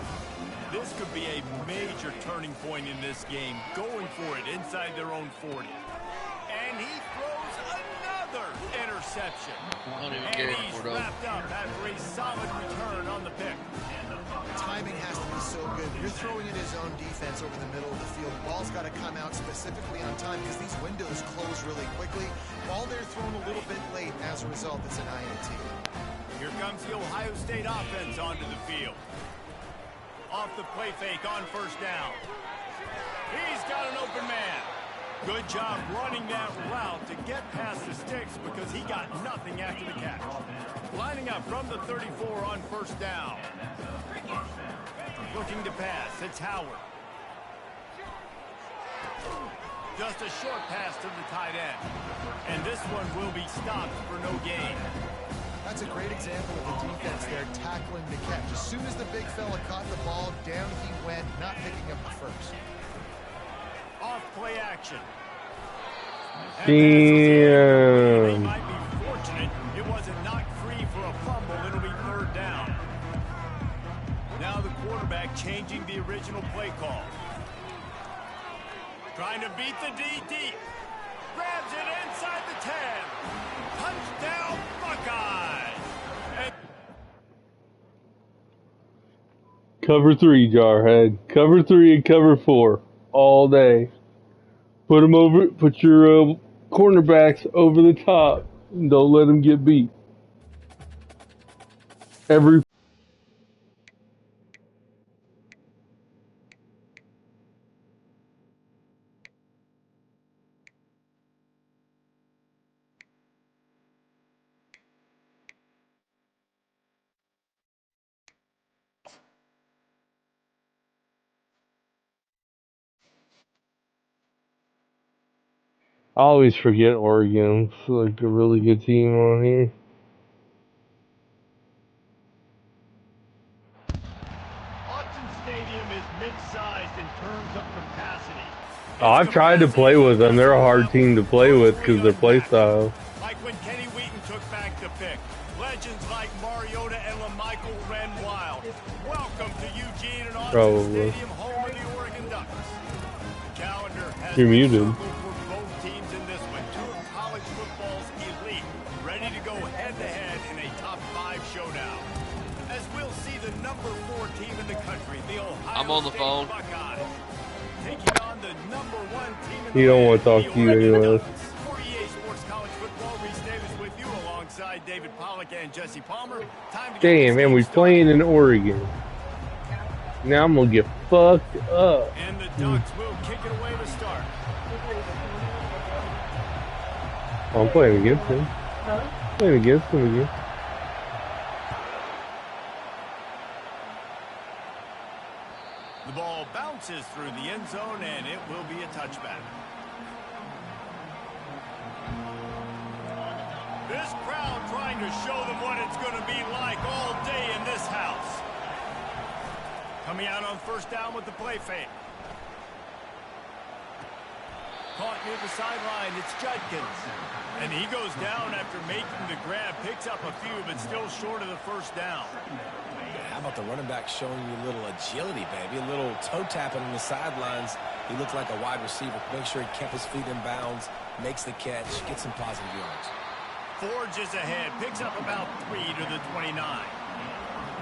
This could be a major turning point in this game, going for it inside their own 40. And he throws another interception. Don't even And care he's for those. wrapped up after a solid return on the pick. Timing has to be so good. You're throwing in his own defense over the middle of the field. Ball's got to come out specifically on time because these windows close really quickly. Ball there thrown a little bit late. As a result, it's an INT. Here comes the Ohio State offense onto the field. Off the play fake on 1st down. He's got an open man. Good job running that route to get past the sticks because he got nothing after the catch. Lining up from the 34 on 1st down. Looking to pass. It's Howard. Just a short pass to the tight end. And this one will be stopped for no gain. That's a great example of the defense there tackling the catch. As soon as the big fella caught the ball, down he went, not picking up the first. Off play action. Damn. They might be fortunate it wasn't knocked free for a fumble. It'll be 3rd down. Now the quarterback changing the original play call. Trying to beat the D deep. Grabs it inside the 10. Touchdown, Buckeyes. And Cover 3, Jarhead. Cover 3 and cover 4 all day. Put them over. Put your cornerbacks over the top. And don't let them get beat. Every I always forget Oregon's like a really good team on here. Autzen Stadium is mid-sized in terms of capacity. Oh, I've tried to play with them. They're a hard team to play with because their play style. Like when Kenny Wheaton took back the pick. Legends like Mariota and LaMichael ran wild. Welcome to Eugene and Autzen Probably. Stadium, home of the Oregon Ducks. The calendar has You're been muted. struggle for both teams in this one. Two of college football's elite, ready to go head-to-head in a top 5 showdown. As we'll see the number 4 team in the country, the Ohio I'm on the State phone. Buckeyes, taking on the number 1 team in the He don't land, want to talk the to you Oregon anyway. Ducks. For EA Sports College Football, Reese Davis with you alongside David Pollack and Jesse Palmer. Time to get Damn, this man, we game playing in Oregon. Now I'm gonna get fucked up. started. And the Ducks will kick it away to start. Oh, I'm playing against him. Playing against him again. The ball bounces through the end zone, and it will be a touchback. This crowd trying to show them what it's going to be like all day in this house. Coming out on first down with the play fake. Caught near the sideline, it's Judkins. And he goes down after making the grab, picks up a few, but still short of the first down. How about the running back showing you a little agility, baby? A little toe tapping on the sidelines. He looked like a wide receiver. Make sure he kept his feet in bounds, makes the catch, gets some positive yards. Forges ahead, picks up about 3 to the 29.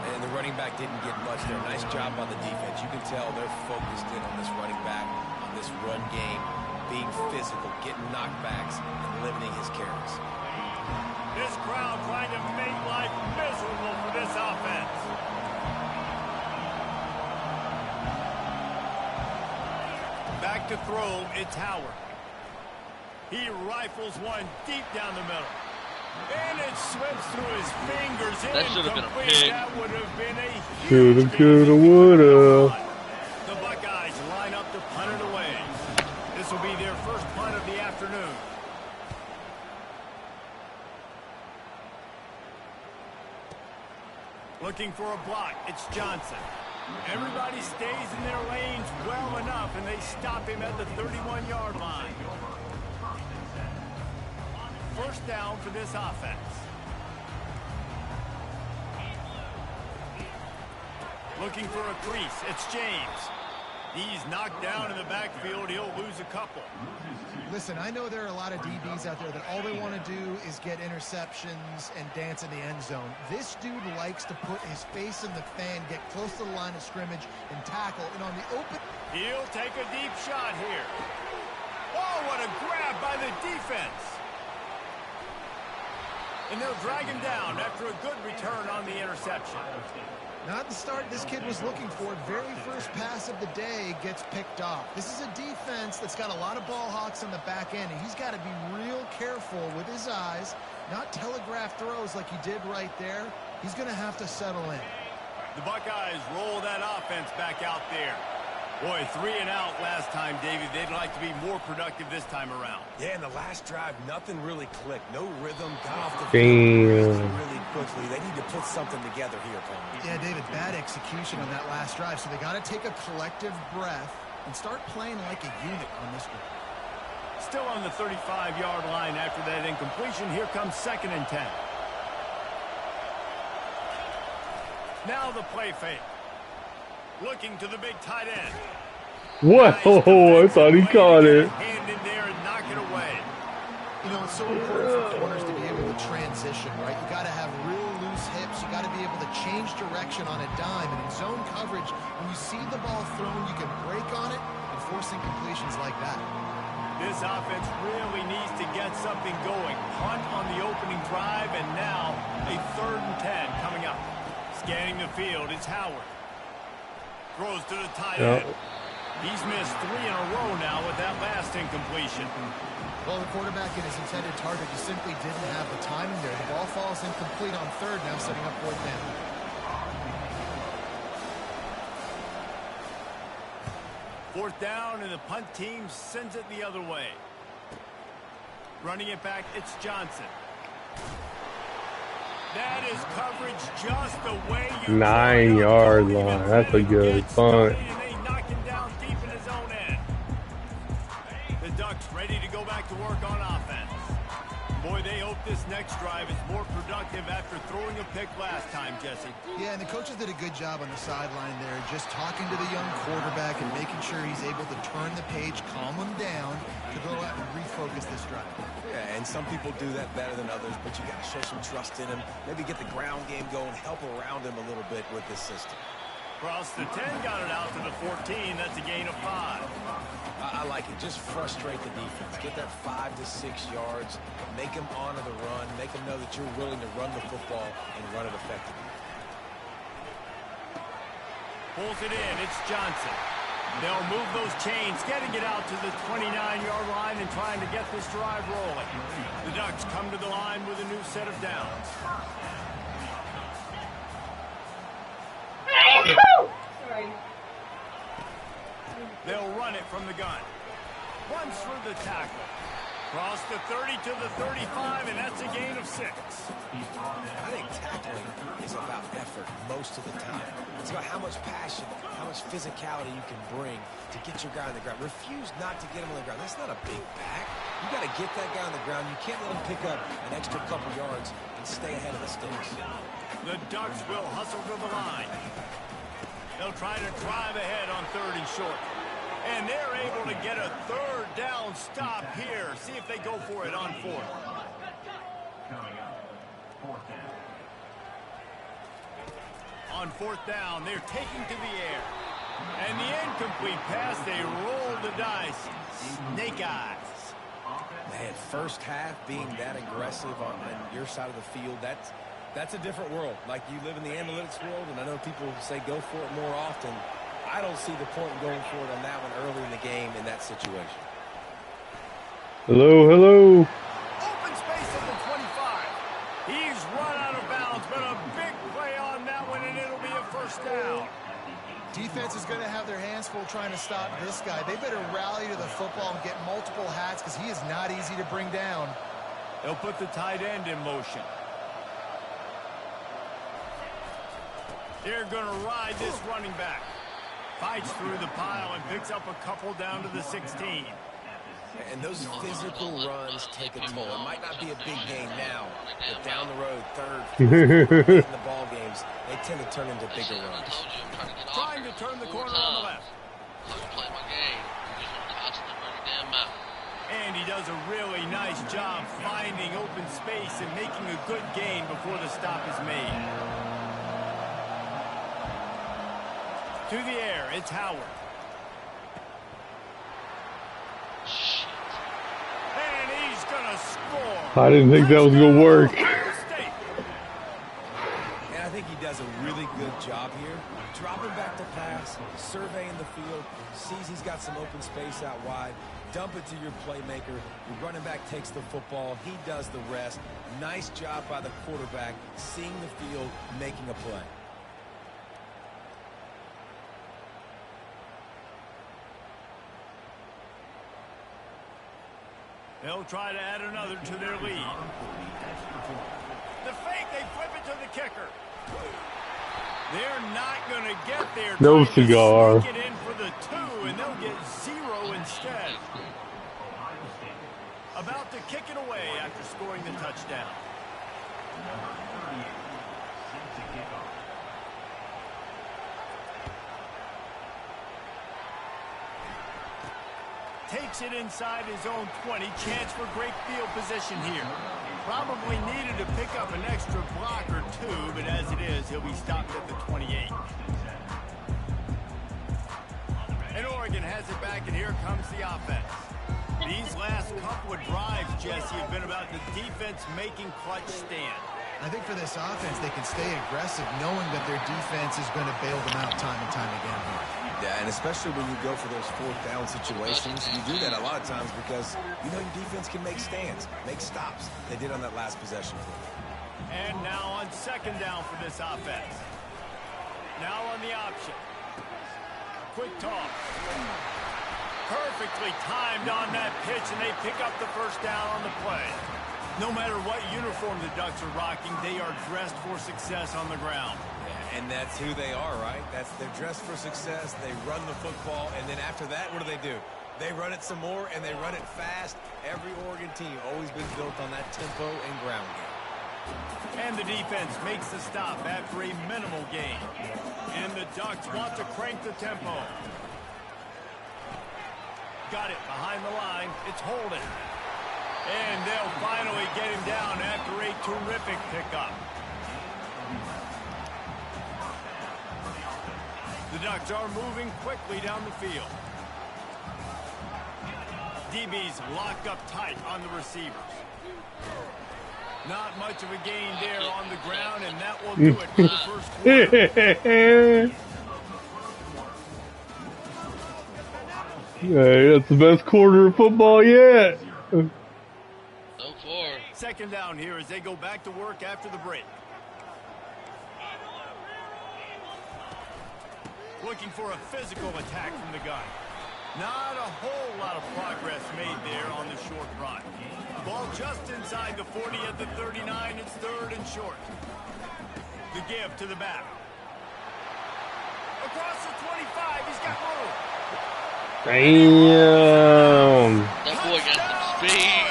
And the running back didn't get much there. Nice job on the defense. You can tell they're focused in on this running back, on this run game, being physical, getting knockbacks, and limiting his carries. This crowd trying to make life miserable for this offense. Back to throw, it's Howard. He rifles one deep down the middle. And it slips through his fingers. That should have been a Incomplete. pick. That would have been a Shoulda, huge coulda, game. woulda. The Buckeyes line up to punt it away. This will be their first punt of the afternoon. Looking for a block. It's Johnson. Everybody stays in their lanes well enough, and they stop him at the 31-yard line. First down for this offense. Looking for a crease. It's James. He's knocked down in the backfield. He'll lose a couple. Listen, I know there are a lot of DBs out there that all they want to do is get interceptions and dance in the end zone. This dude likes to put his face in the fan, get close to the line of scrimmage, and tackle. And on the open... He'll take a deep shot here. Oh, what a grab by the defense. And they'll drag him down after a good return on the interception. Not the start this kid was looking for. Very first pass of the day gets picked off. This is a defense that's got a lot of ball hawks on the back end, and he's got to be real careful with his eyes, not telegraph throws like he did right there. He's going to have to settle in. The Buckeyes roll that offense back out there. Boy, 3 and out last time, David. They'd like to be more productive this time around. Yeah, in the last drive, nothing really clicked. No rhythm, got off the Damn. field really quickly. They need to put something together here, Coleman. Yeah, David, bad execution on that last drive, so they got to take a collective breath and start playing like a unit on this one. Still on the 35-yard line after that incompletion. Here comes 2nd and 10. Now the play fake. Looking to the big tight end. Whoa, I thought he caught it. Hand in there and knock it away. You know, it's so important for corners to be able to transition, right? You got to have real loose hips. You got to be able to change direction on a dime. And in zone coverage, when you see the ball thrown, you can break on it and force incompletions like that. This offense really needs to get something going. Punt on the opening drive, and now a 3rd and 10 coming up. Scanning the field, it's Howard. Throws to the tight end. He's missed 3 in a row now with that last incompletion. Well, the quarterback and his intended target just simply didn't have the timing there. The ball falls incomplete on 3rd, now setting up 4th down. Fourth down, and the punt team sends it the other way. Running it back, it's Johnson. That is coverage just the way you 9-yard line. That's a good punt. And they knock him down deep in his own end. The Ducks ready to go back to work on offense. Boy, they hope this next drive is more productive after throwing a pick last time, Jesse. Yeah, and the coaches did a good job on the sideline there, just talking to the young quarterback and making sure he's able to turn the page, calm him down, to go out and refocus this drive. Yeah, and some people do that better than others, but you got to show some trust in him. Maybe get the ground game going, help around him a little bit with this system. Cross the 10, got it out to the 14. That's a gain of 5. I like it. Just frustrate the defense. Get that 5 to 6 yards. Make them honor the run. Make them know that you're willing to run the football and run it effectively. Pulls it in. It's Johnson. They'll move those chains, getting it out to the 29-yard line and trying to get this drive rolling. The Ducks come to the line with a new set of downs. Sorry. They'll run it from the gun. Runs through the tackle. Cross the 30 to the 35, and that's a gain of 6. I think tackling is about effort most of the time. It's about how much passion, how much physicality you can bring to get your guy on the ground. Refuse not to get him on the ground. That's not a big pack. You got to get that guy on the ground. You can't let him pick up an extra couple yards and stay ahead of the sticks. The Ducks will hustle to the line. They'll try to drive ahead on 3rd and short. And they're able to get a 3rd down stop here. See if they go for it on 4th. On 4th down, they're taking to the air. And the incomplete pass, they roll the dice. Snake eyes. Man, first half being that aggressive on your side of the field, that's a different world. Like, you live in the analytics world, and I know people say go for it more often. I don't see the point in going for it on that one early in the game in that situation. Hello, hello. Open space at the 25. He's run out of bounds, but a big play on that one, and it'll be a 1st down. Defense is going to have their hands full trying to stop this guy. They better rally to the football and get multiple hats because he is not easy to bring down. They'll put the tight end in motion. They're going to ride this running back. Fights through the pile and picks up a couple down to the 16. And those physical runs take a toll. It might not be a big game now, but down the road, 3rd, 4th, in the ball games, they tend to turn into bigger runs. Trying to turn the corner on the left. And he does a really nice job finding open space and making a good gain before the stop is made. To the air, it's Howard. And he's going to score. I didn't think that was going to work. And I think he does a really good job here. Dropping back to pass, surveying the field, sees he's got some open space out wide, dump it to your playmaker. Your running back takes the football. He does the rest. Nice job by the quarterback, seeing the field, making a play. They'll try to add another to their lead. The fake, they flip it to the kicker. They're not going to get there. No cigar. Get in for the 2, and they'll get 0 instead. About to kick it away after scoring the touchdown. Makes it inside his own 20. Chance for great field position here. Probably needed to pick up an extra block or two, but as it is, he'll be stopped at the 28. And Oregon has it back, and here comes the offense. These last couple of drives, Jesse, have been about the defense making clutch stand. I think for this offense, they can stay aggressive knowing that their defense is going to bail them out time and time again here. Yeah, and especially when you go for those fourth down situations, you do that a lot of times because you know your defense can make stands, make stops. They did on that last possession. And now on second down for this offense. Now on the option. Quick toss. Perfectly timed on that pitch, and they pick up the first down on the play. No matter what uniform the Ducks are rocking, they are dressed for success on the ground. Yeah, and that's who they are, right? They're dressed for success. They run the football, and then after that, what do? They run it some more, and they run it fast. Every Oregon team always been built on that tempo and ground game. And the defense makes the stop after a minimal gain. And the Ducks want to crank the tempo. Got it behind the line. It's Holden. And they'll finally get him down after a terrific pickup. The Ducks are moving quickly down the field. DB's locked up tight on the receivers. Not much of a gain there on the ground, and that will do it for the first quarter. Hey, that's the best quarter of football yet. So far. Second down here as they go back to work after the break. Looking for a physical attack from the gun. Not a whole lot of progress made there on the short run. Ball just inside the 40 at the 39. It's third and short. The give to the back. Across the 25. He's got room. Damn. That boy got some speed.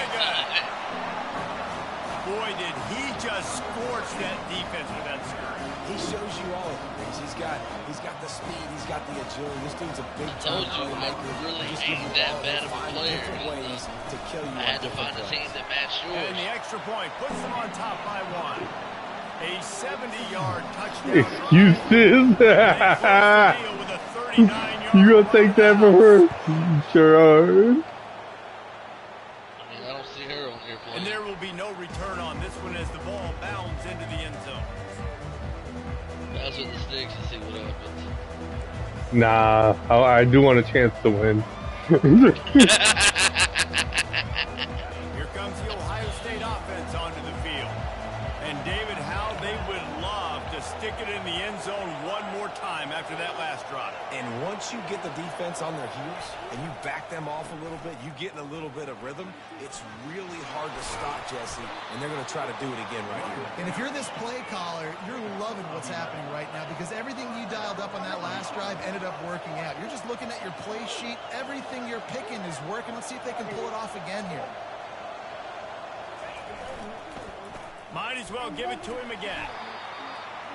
Boy, did he just scorch that defense with that skirt. He shows you all of the things. He's got the speed. He's got the agility. This dude's a big time Told you I really Just ain't give you that all bad of a five player. different ways to kill you. I had to find a team that matched And the yours. extra point puts them on top by one. A 70-yard touchdown. Excuses. They close the deal with a 39-yard You gonna take that from her? Sure are. I mean, I don't see her on here And playing. there will be no return on this one as the ball bounds into the end zone. Bounce with the sticks and see what happens. Nah, I do want a chance to win. Here comes the Ohio State offense onto the field. And David, how they would love to stick it in the end zone one more time after that last drive. And once you get the defense on their heels and you back them off a little bit, you get in a little bit of rhythm, it's really hard to stop, Jesse, and they're going to try to do it again right here. And if you're this play caller, you're loving what's happening right now because everything you dialed up on that last drive ended up working out. You're just looking at your play sheet. Everything you're picking is working. Let's see if they can pull it off again here. Might as well give it to him again.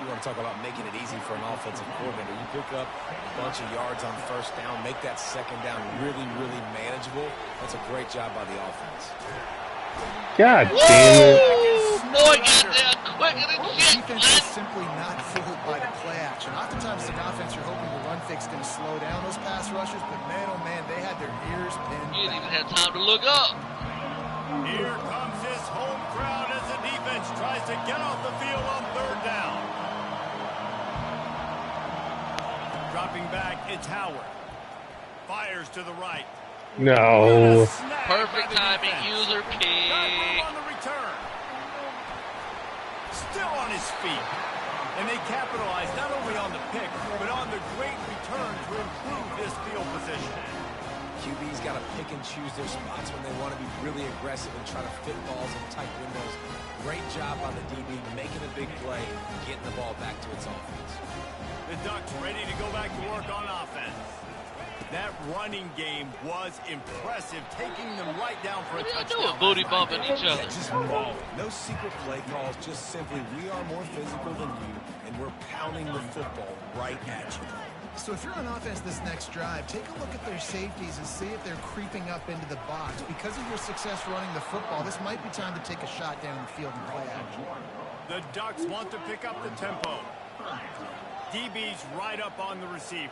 You want to talk about making it easy for an offensive coordinator. You pick up a bunch of yards on first down, make that second down really, really manageable. That's a great job by the offense. God damn it. Boy, got down quicker than The shit, defense is man. simply not fooled by the play action. Oftentimes, as an offense, you're hoping the run fix going to slow down those pass rushers, but man, oh man, they had their ears pinned You didn't even back. have time to look up. Here comes this home crowd as the defense tries to get off the field on third down. Dropping back, it's Howard. Fires to the right. No. Perfect timing, user Got room pick. on the return. Still on his feet. And they capitalize not only on the pick, but on the great return to improve this field position. QB's got to pick and choose their spots when they want to be really aggressive and try to fit balls in tight windows. Great job by the DB making a big play, getting the ball back to its offense. The Ducks ready to go back to work on offense. That running game was impressive, taking them right down for a What are touchdown. y'all doing, booty bumping each Yeah, other? just move. No secret play calls, just simply we are more physical than you, and we're pounding the football right at you. So if you're on offense this next drive, take a look at their safeties and see if they're creeping up into the box. Because of your success running the football, this might be time to take a shot down the field and play action. The Ducks want to pick up the tempo. DB's right up on the receivers.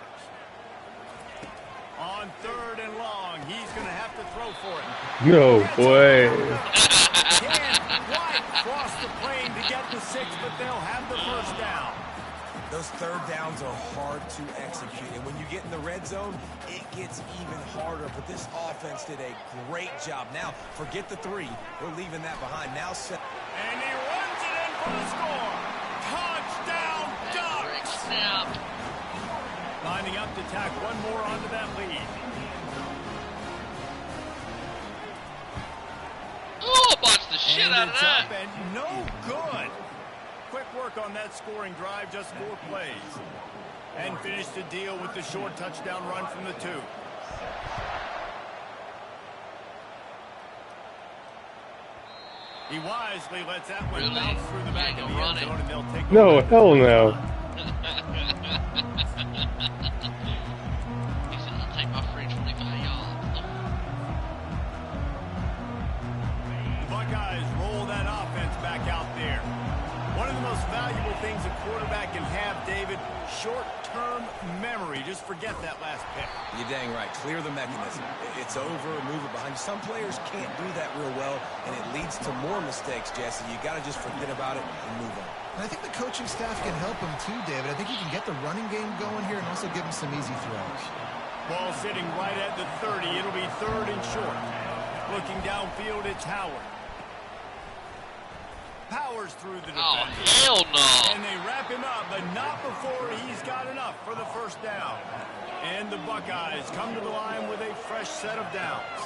On 3rd and long, he's going to have to throw for it. No way. Can't quite cross the plane to get to 6, but they'll have the first down. Those third downs are hard to execute, and when you get in the red zone, it gets even harder. But this offense did a great job. Now, forget the 3. We're leaving that behind. Now set. And he runs it in for the score. Touchdown, Ducks! Snap. Lining up to tack one more onto that lead. Oh, botched the shit And out of it's that. up and no good. Quick work on that scoring drive, just 4 plays. And finished the deal with the short touchdown run from the 2. He wisely lets that one Really? bounce through the back of the end zone, and they'll take No, hell no. He said, I'll take my free 25 yards. The Buckeyes roll that offense back out there. One of the most valuable things a quarterback can have, David, short-term memory. Just forget that last pick. You're dang right. Clear the mechanism. It's over. Move it behind you. Some players can't do that real well, and it leads to more mistakes, Jesse. You got to just forget about it and move on. And I think the coaching staff can help him too, David. I think he can get the running game going here and also give him some easy throws. Ball sitting right at the 30. It'll be 3rd and short. Looking downfield, it's Howard. Powers through the defender. Oh, hell no. And they wrap him up, but not before he's got enough for the first down. And the Buckeyes come to the line with a fresh set of downs.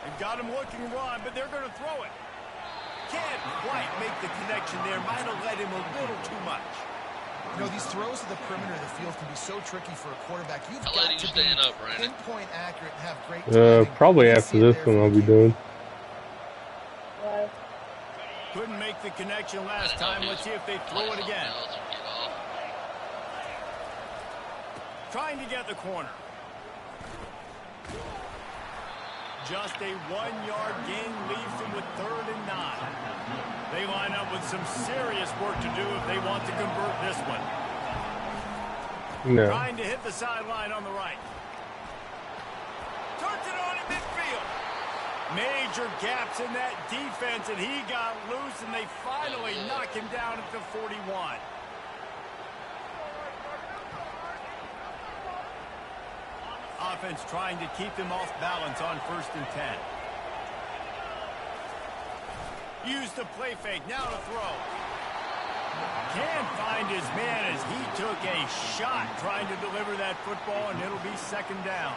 They've got him looking run, but they're going to throw it. Can't quite make the connection there. Might have led him a little too much. You know, these throws to the perimeter of the field can be so tricky for a quarterback. You've I'll got let you to be stand up, Brandon. pinpoint accurate and have great timing. Probably You after see it this there one for I'll be the doing. Couldn't make the connection last time. Let's see if they throw it again. Trying to get the corner. Just a 1-yard gain leaves them with 3rd and 9. They line up with some serious work to do if they want to convert this one. No. Trying to hit the sideline on the right. Turns it on in midfield. Major gaps in that defense, and he got loose, and they finally knock him down at the 41. Offense trying to keep them off balance on 1st and 10. Use the play fake, now to throw. Can't find his man as he took a shot trying to deliver that football, and it'll be 2nd down.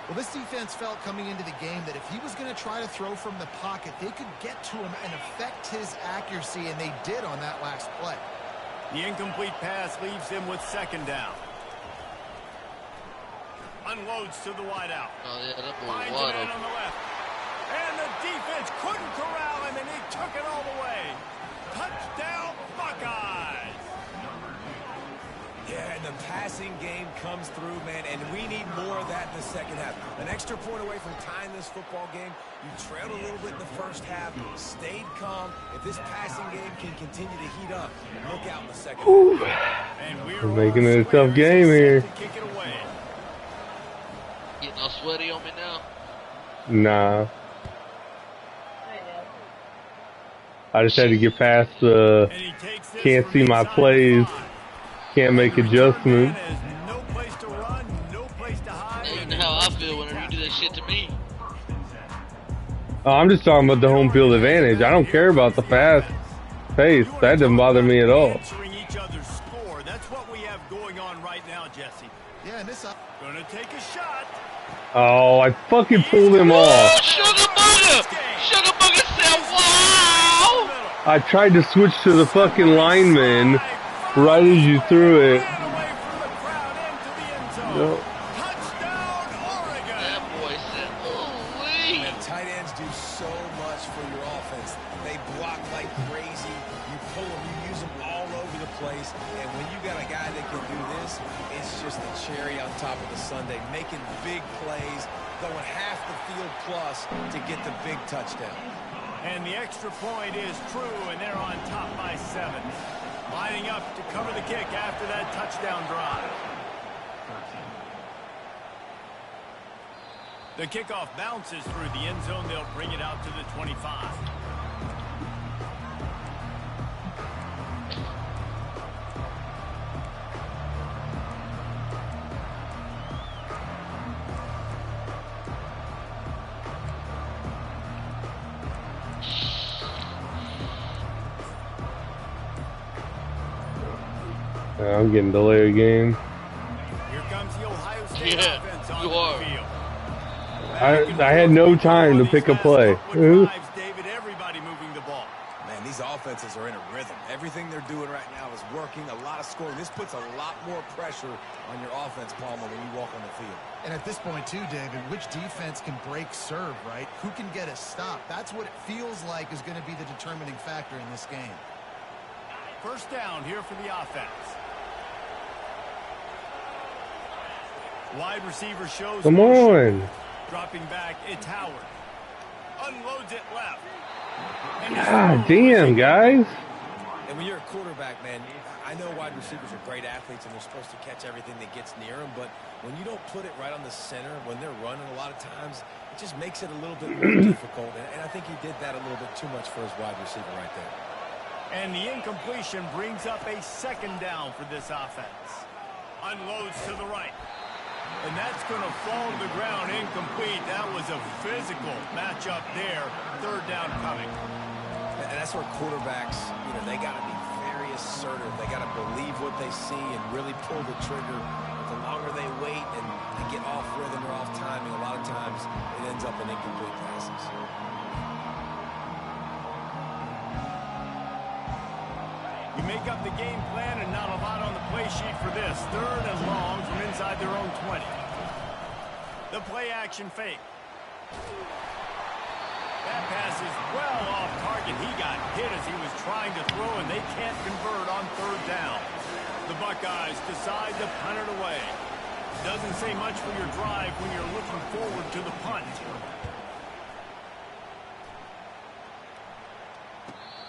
Well, this defense felt coming into the game that if he was going to try to throw from the pocket, they could get to him and affect his accuracy, and they did on that last play. The incomplete pass leaves him with 2nd down. Unloads to the wideout. Oh, yeah, that boy Finds a wide man open. on the left. And the defense couldn't corral him, and he took it all the way. Touchdown, Buckeyes! Yeah, and the passing game comes through, man, and we need more of that in the second half. An extra point away from tying this football game. You trailed a little bit in the first half, stayed calm. If this passing game can continue to heat up, look out in the second half. And We're making it a tough game here. Kick it away. Getting all sweaty on me now. Nah. I just had to get past the And he takes this can't from see my inside plays, the 5. can't make The return adjustments. man has no place to run, no place to hide. You and know how I feel whenever you do that shit to me. Oh, I'm just talking about the home field advantage. I don't care about the fast pace. That doesn't bother me at all. Answering each other's score. That's what we have going on right now, Jesse. Yeah, and this Gonna take a shot. Oh, I fucking pulled him Oh, off. Sugar Booger! Sugar Booger said, wow! I tried to switch to the fucking lineman right as you threw it. Ran away from the crowd into the end zone. No. Touchdown, Oregon. That boy said, ooh-wee. And Tight ends do so much for your offense. They block like crazy. You pull them, you use them all over the place. And when you got a guy that can do this, it's just the cherry on top of the sundae, making big plays, going half the field plus to get the big touchdown. And the extra point is true, and they're on top by 7. Lining up to cover the kick after that touchdown drive. The kickoff bounces through the end zone. They'll bring it out to the 25. I'm getting delayed game. Here comes the Ohio State Yeah, offense on you the are. field. I had no time to pick a play. David, everybody moving the ball. Man, these offenses are in a rhythm. Everything they're doing right now is working. A lot of scoring. This puts a lot more pressure on your offense, Palmer, when you walk on the field. And at this point, too, David, which defense can break serve, right? Who can get a stop? That's what it feels like is going to be the determining factor in this game. First down here for the offense. Wide receiver shows. Come motion. on. Dropping back, it's Howard. Unloads it left. And God damn, guys. And when you're a quarterback, man, I know wide receivers are great athletes and they're supposed to catch everything that gets near them, but when you don't put it right on the center, when they're running a lot of times, it just makes it a little bit more difficult. And I think he did that a little bit too much for his wide receiver right there. And the incompletion brings up a second down for this offense. Unloads to the right. And that's going to fall to the ground incomplete. That was a physical matchup there. Third down coming. And that's where quarterbacks, they got to be very assertive. They got to believe what they see and really pull the trigger. The longer they wait and they get off rhythm or off timing, a lot of times it ends up in incomplete passes. You make up the game plan and not a lot on the play sheet for this. Third and long from inside their own 20. The play action fake. That pass is well off target. He got hit as he was trying to throw, and they can't convert on third down. The Buckeyes decide to punt it away. Doesn't say much for your drive when you're looking forward to the punt.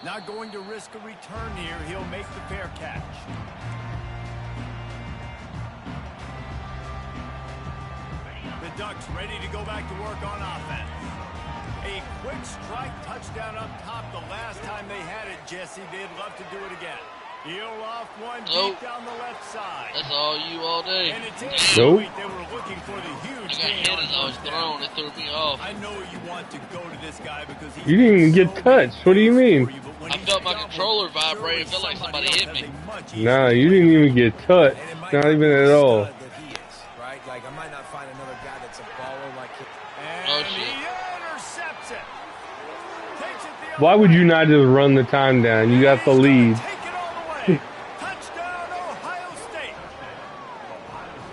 Not going to risk a return here. He'll make the fair catch. The Ducks ready to go back to work on offense. A quick strike touchdown up top the last time they had it, Jesse. They'd love to do it again. Heel off one deep down the left side. That's all you all day. And it's Nope. They were looking for the huge I got gain hit on as I was first down. thrown. It threw me off. I know you want to go to this guy because he's You didn't even so get touched. What do you many mean? things for you, but when I he's felt my doubled, controller vibrate. surely It felt like somebody else hit has me. a much easier Nah, you way didn't to even get touched. And it might Not not even be the at all. stud that he is, right? Like, I might not find another guy that's a baller like him. And Oh, he shit. intercepts it. Takes it the Why other would way. you not just run the time down? You got the He's gonna lead. take it all the way. Touchdown, Ohio State.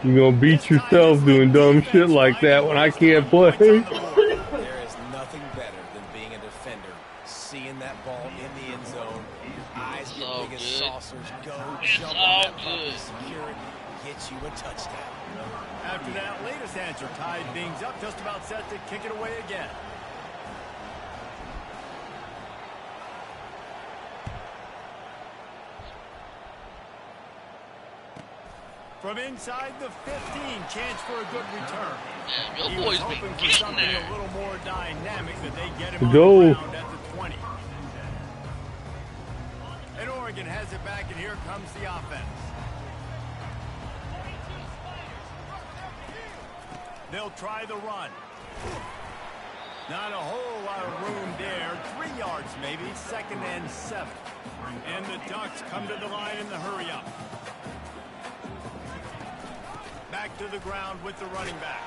You're gonna beat yourself doing dumb shit like that when I can't play. There is nothing better than being a defender, seeing that ball in the end zone, your eyes get So big as good. saucers, go It's jump so on that puppy, good. secure it, get you a touchdown. After that latest answer, tied things up, just about set to kick it away again. From inside the 15, chance for a good return. Man, He your was boys hoping been for getting something there. a little more dynamic, that they get him on Go. the ground at the 20. And Oregon has it back, and here comes the offense. They'll try the run. Not a whole lot of room there. 3 yards maybe, 2nd and 7. And the Ducks come to the line in the hurry up. Back to the ground with the running back.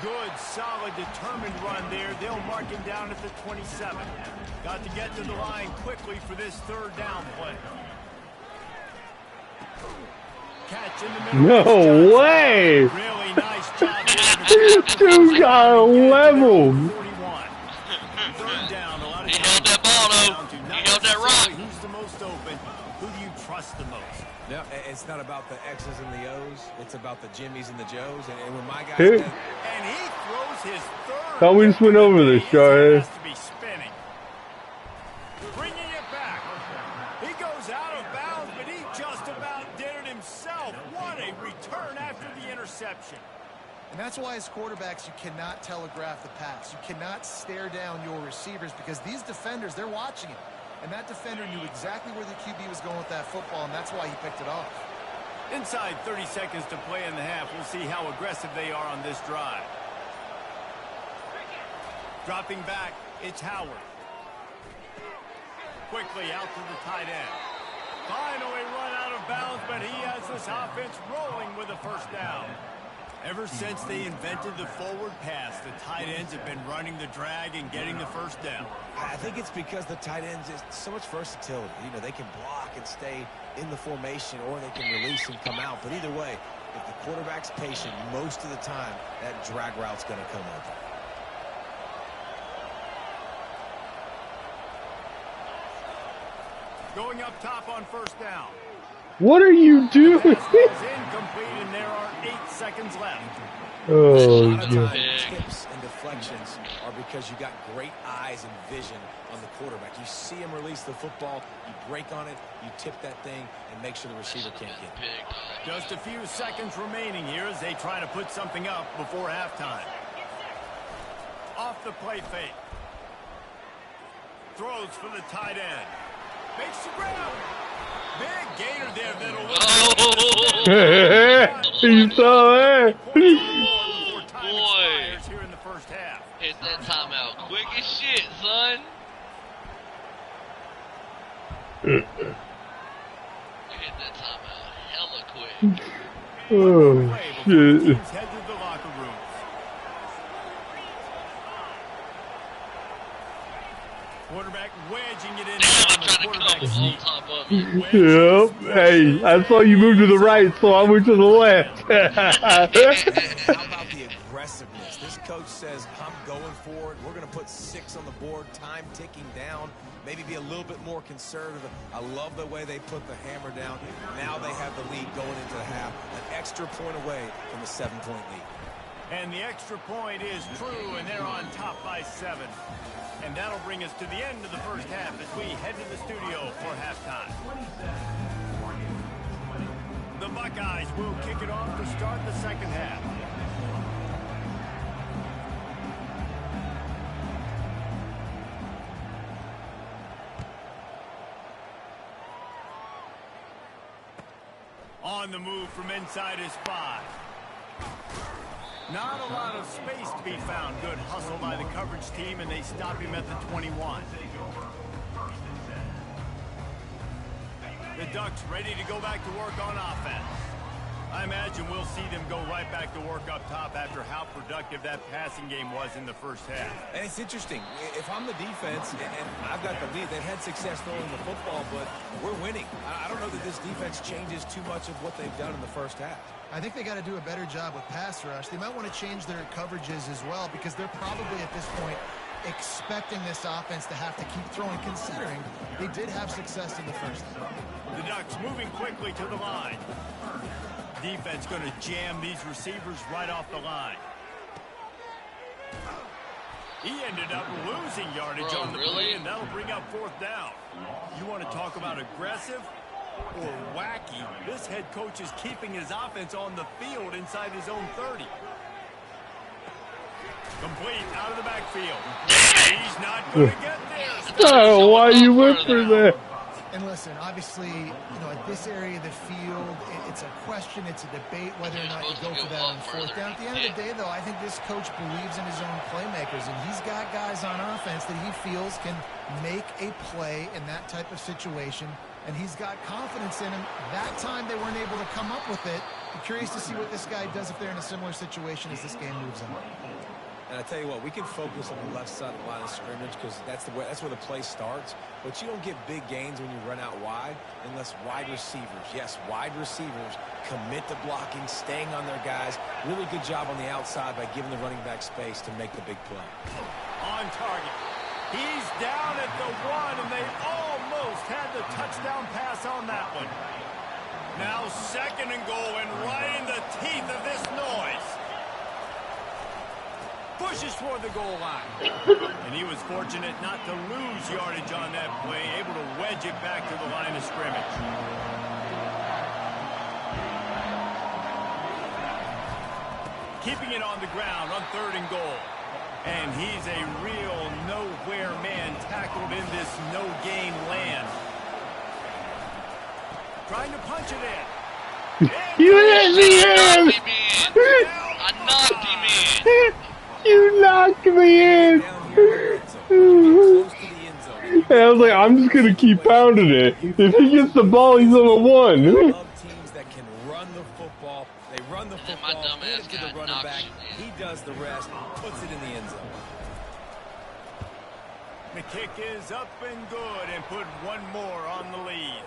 Good, solid, determined run there. They'll mark him down at the 27. Got to get to the line quickly for this third down play. Catch in the middle. No way! Really nice job there. Dude got leveled. 41. that ball, Down to though. not You held that necessarily rock. who's the most open, who do you trust the most? No, it's not about the X's and the O's. It's about the Jimmies and the Joes. And when my guys Hey. get, And he throws his third. Thought we just went over this, His head Jarhead. has to be spinning. Bringing it back. He goes out of bounds, but he just about did it himself. What a return after the interception. And that's why as quarterbacks, you cannot telegraph the pass. You cannot stare down your receivers because these defenders, they're watching it. And that defender knew exactly where the QB was going with that football, and that's why he picked it off. Inside 30 seconds to play in the half. We'll see how aggressive they are on this drive. Dropping back, it's Howard. Quickly out to the tight end. Finally run out of bounds, but he has this offense rolling with a first down. Ever since they invented the forward pass, the tight ends have been running the drag and getting the first down. I think it's because the tight ends is so much versatility. You know, they can block and stay in the formation, or they can release and come out. But either way, if the quarterback's patient, most of the time, that drag route's going to come open. Going up top on first down. What are you doing? Pass is incomplete, and there are 8 seconds left. A Oh, lot of yeah. times, tips and deflections are because you got great eyes and vision on the quarterback. You see him release the football, you break on it, you tip that thing, and make sure the receiver can't get it. Just a few seconds remaining here as they try to put something up before halftime. Off the play fake. Throws for the tight end. Makes the grab. Big gainer there that'll look. You saw that? Before time Boy. expires here in the first half. Hit that timeout quick as shit, son. You hit that timeout hella quick. Oh, Play before the shit. teams head to the locker rooms. Quarterback wedging it in Damn, on I'm the trying to quarterback cover on sneak. top of you. Yep. Hey, I saw you move to the right, so I went to the left. How about the aggressiveness? This coach says, I'm going for it. We're going to put 6 on the board, time ticking down, maybe be a little bit more conservative. I love the way they put the hammer down. Now they have the lead going into the half, an extra point away from a 7-point lead. And the extra point is true, and they're on top by 7. And that'll bring us to the end of the first half as we head to the studio for halftime. The Buckeyes will kick it off to start the second half. On the move from inside his 5. Not a lot of space to be found. Good hustle by the coverage team, and they stop him at the 21. The Ducks ready to go back to work on offense. I imagine we'll see them go right back to work up top after how productive that passing game was in the first half. And it's interesting. If I'm the defense and I've got the lead, they've had success throwing the football, but we're winning. I don't know that this defense changes too much of what they've done in the first half. I think they got to do a better job with pass rush. They might want to change their coverages as well because they're probably at this point expecting this offense to have to keep throwing, considering they did have success in the first half. The Ducks moving quickly to the line. Defense going to jam these receivers right off the line. He ended up losing yardage on the play, and that'll bring up 4th down. You want to talk about aggressive or wacky? This head coach is keeping his offense on the field inside his own 30. Complete out of the backfield. He's not going to get there. Oh, why you went for that? And listen, obviously, you know, at this area of the field, it's a question, it's a debate whether or not you go for that on 4th down. At the end of the day, though, I think this coach believes in his own playmakers, and he's got guys on offense that he feels can make a play in that type of situation, and he's got confidence in him. That time they weren't able to come up with it. I'm curious to see what this guy does if they're in a similar situation as this game moves on. And I tell you what, we can focus on the left side of the line of scrimmage because that's where the play starts. But you don't get big gains when you run out wide unless wide receivers, yes, wide receivers commit to blocking, staying on their guys. Really good job on the outside by giving the running back space to make the big play. On target. He's down at the 1, and they almost had the touchdown pass on that one. Now 2nd and goal, and right in the teeth of this noise. Pushes toward the goal line. And he was fortunate not to lose yardage on that play, able to wedge it back to the line of scrimmage. Keeping it on the ground on 3rd and goal. And he's a real nowhere man tackled in this no-gain land. Trying to punch it in. You hit me in! I knocked him in. You knocked me in! Close to the end zone. And I was like, I'm just gonna keep pounding it. If he gets the ball, he's on a 1. Love teams that can run the football. They run the then my football, dumb hand ass it to the guy running knocks back. it in. He does the rest, puts it in the end zone. The kick is up and good, and put one more on the lead.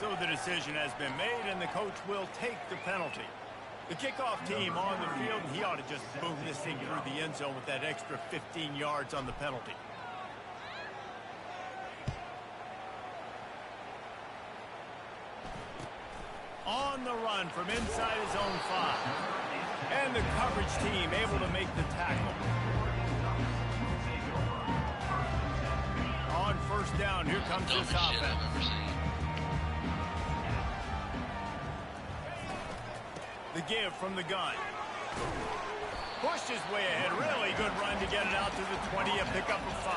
So the decision has been made, and the coach will take the penalty. The kickoff team on the field, and he ought to just boom this thing through the end zone with that extra 15 yards on the penalty. On the run from inside his own 5. And the coverage team able to make the tackle. On 1st down, here comes this Dumbest shit offense. I've ever seen. The give from the gun. Pushed his way ahead. Really good run to get it out to the 20. A pickup of 5.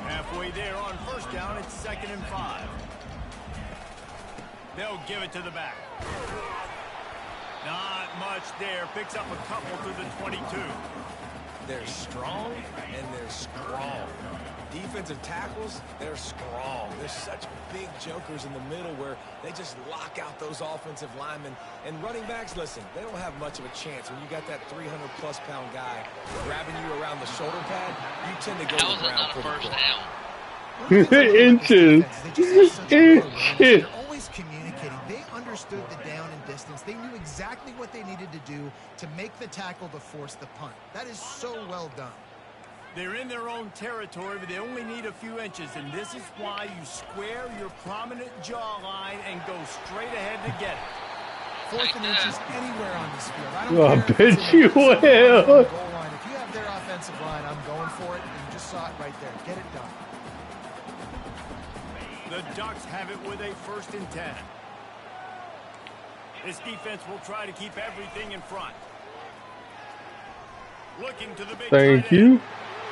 Halfway there on 1st down. It's 2nd and 5. They'll give it to the back. Not much there. Picks up a couple to the 22. They're strong, and they're strong. Defensive tackles, they're strong. They're such big jokers in the middle where they just lock out those offensive linemen. And running backs, listen, they don't have much of a chance. When you got that 300-plus pound guy grabbing you around the shoulder pad, you tend to go How to is the that ground not a pretty 1st quick. down? Inches. Inches. They're always communicating. They understood the down and distance. They knew exactly what they needed to do to make the tackle to force the punt. That is so well done. They're in their own territory, but they only need a few inches, and this is why you square your prominent jawline and go straight ahead to get it. 4th and inches anywhere on this field. I don't I care if bet it's in the you goal line, will. goal line. If you have their offensive line, I'm going for it, and you just saw it right there. Get it done. The Ducks have it with a 1st and 10. This defense will try to keep everything in front. Looking to the big Thank tight you. end.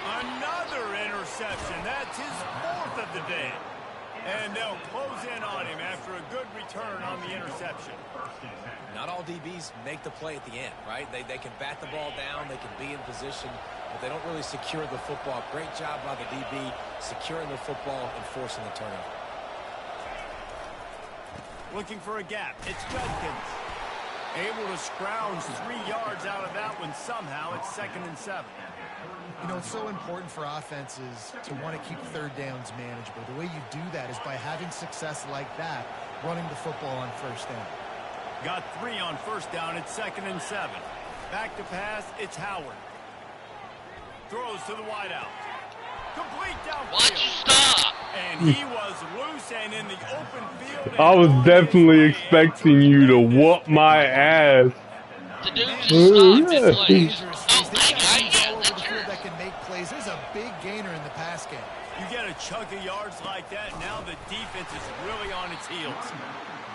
Another interception. That's his 4th of the day. And they'll close in on him after a good return on the interception. Not all DBs make the play at the end, right? They can bat the ball down, they can be in position, but they don't really secure the football. Great job by the DB securing the football and forcing the turnover. Looking for a gap. It's Judkins. Able to scrounge 3 yards out of that one somehow. It's 2nd and 7. You know, it's so important for offenses to want to keep 3rd downs manageable. The way you do that is by having success like that, running the football on 1st down. Got 3 on 1st down. It's 2nd and 7. Back to pass. It's Howard. Throws to the wideout. Complete Why'd downfield. you stop? And he was loose and in the open field. I was definitely expecting you to whoop my ass. The dude just Oh, stopped yeah. and played. Dangerous Oh, things. They've got hey, guys yeah, all over that's the field yours. that can make plays. There's a big gainer in the pass game. You get a chunk of yards like that, now the defense is really on its heels.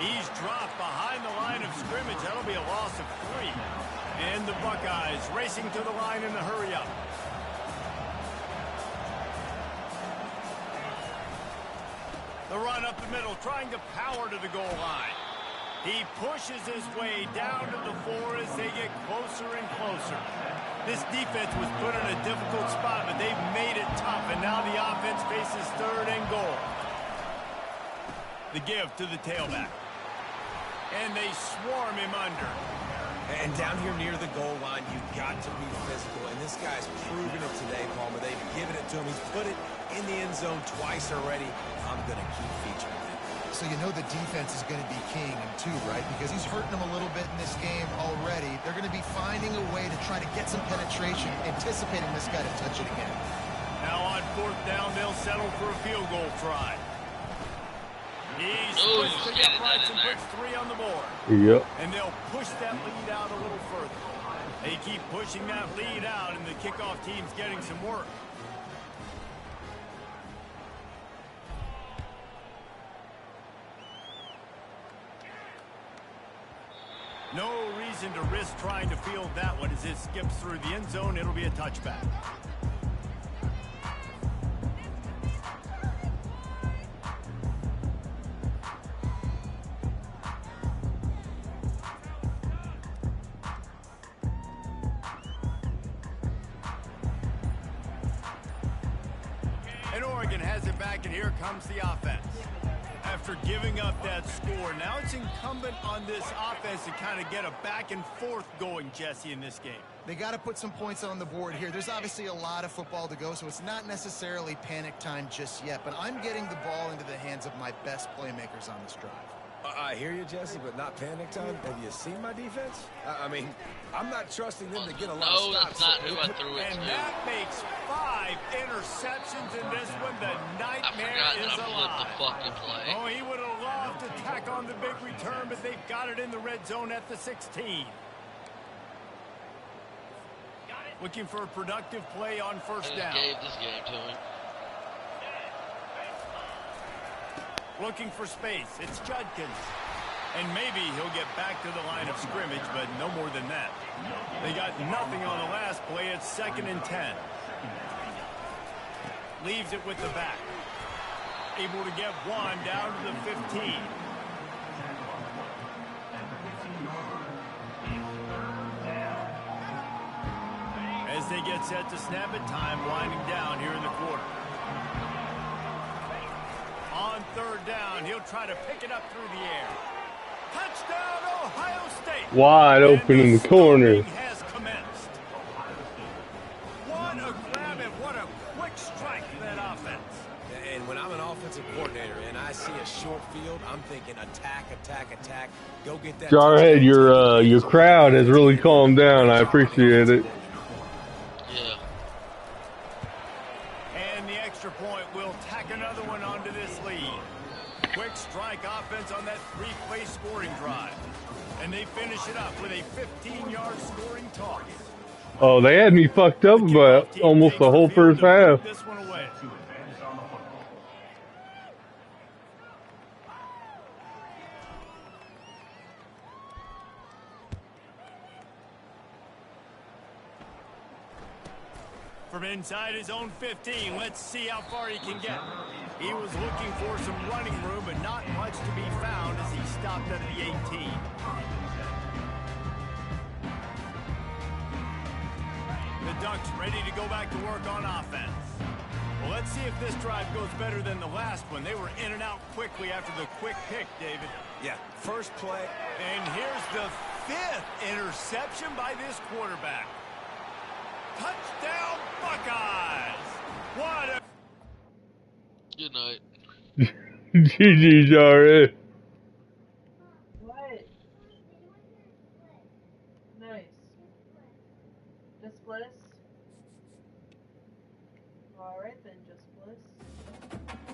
He's dropped behind the line of scrimmage. That'll be a loss of 3. And the Buckeyes racing to the line in the hurry-up. The run up the middle, trying to power to the goal line. He pushes his way down to the 4 as they get closer and closer. This defense was put in a difficult spot, but they've made it tough, and now the offense faces 3rd and goal. The give to the tailback. And they swarm him under. And down here near the goal line, you've got to be physical. And this guy's proven it today, Palmer. They've given it to him. He's put it in the end zone twice already. I'm going to keep featuring him. So you know the defense is going to be king too, right? Because he's hurting them a little bit in this game already. They're going to be finding a way to try to get some penetration, anticipating this guy to touch it again. Now on fourth down, they'll settle for a field goal try. He Oh, splits the you scanning that uprights in and there. puts 3 on the board. Yep. And they'll push that lead out a little further. They keep pushing that lead out, and the kickoff team's getting some work. No reason to risk trying to field that one as it skips through the end zone. It'll be a touchback. And Oregon has it back, and here comes the offense. After giving up that score, now it's incumbent on this offense to kind of get a back and forth going, Jesse, in this game. They got to put some points on the board here. There's obviously a lot of football to go, so it's not necessarily panic time just yet, but I'm getting the ball into the hands of my best playmakers on this drive. I hear you, Jesse, but not panic time. Have you seen my defense? I mean, I'm not trusting them to get a lot of No, stops. that's not who I threw it And to. that makes 5 interceptions in this one. The I nightmare forgot is that I flipped the alive. fucking play. Oh, he would have loved to tack on the big return, but they've got it in the red zone at the 16. Looking for a productive play on I first just down. gave this game to him. Looking for space. It's Judkins. And maybe he'll get back to the line of scrimmage, but no more than that. They got nothing on the last play. It's 2nd and 10. Leaves it with the back. Able to get 1 down to the 15. As they get set to snap it, time winding down here in the quarter. On 3rd down, he'll try to pick it up through the air. Touchdown, Ohio State. Wide open in the corner. stomping has commenced. What a grab and what a quick strike for that offense. And when I'm an offensive coordinator and I see a short field, I'm thinking attack, attack, attack. Go get that. Jarhead, your crowd has really calmed down. I appreciate it. Yeah. And the extra point will tack another one onto this lead. Quick strike offense on that 3-play scoring drive. And they finish it up with a 15-yard scoring toss. Oh, they had me fucked up about almost the whole first half. This one away. From inside his own 15, let's see how far he can get. He was looking for some running room, but not much to be found as he stopped at the 18. The Ducks ready to go back to work on offense. Well, let's see if this drive goes better than the last one. They were in and out quickly after the quick pick, David. Yeah, first play. And here's the 5th interception by this quarterback. Touchdown, Buckeyes! What a... Good night. GG, Jarhead. What? Nice. Just bliss. Alright then, just bliss.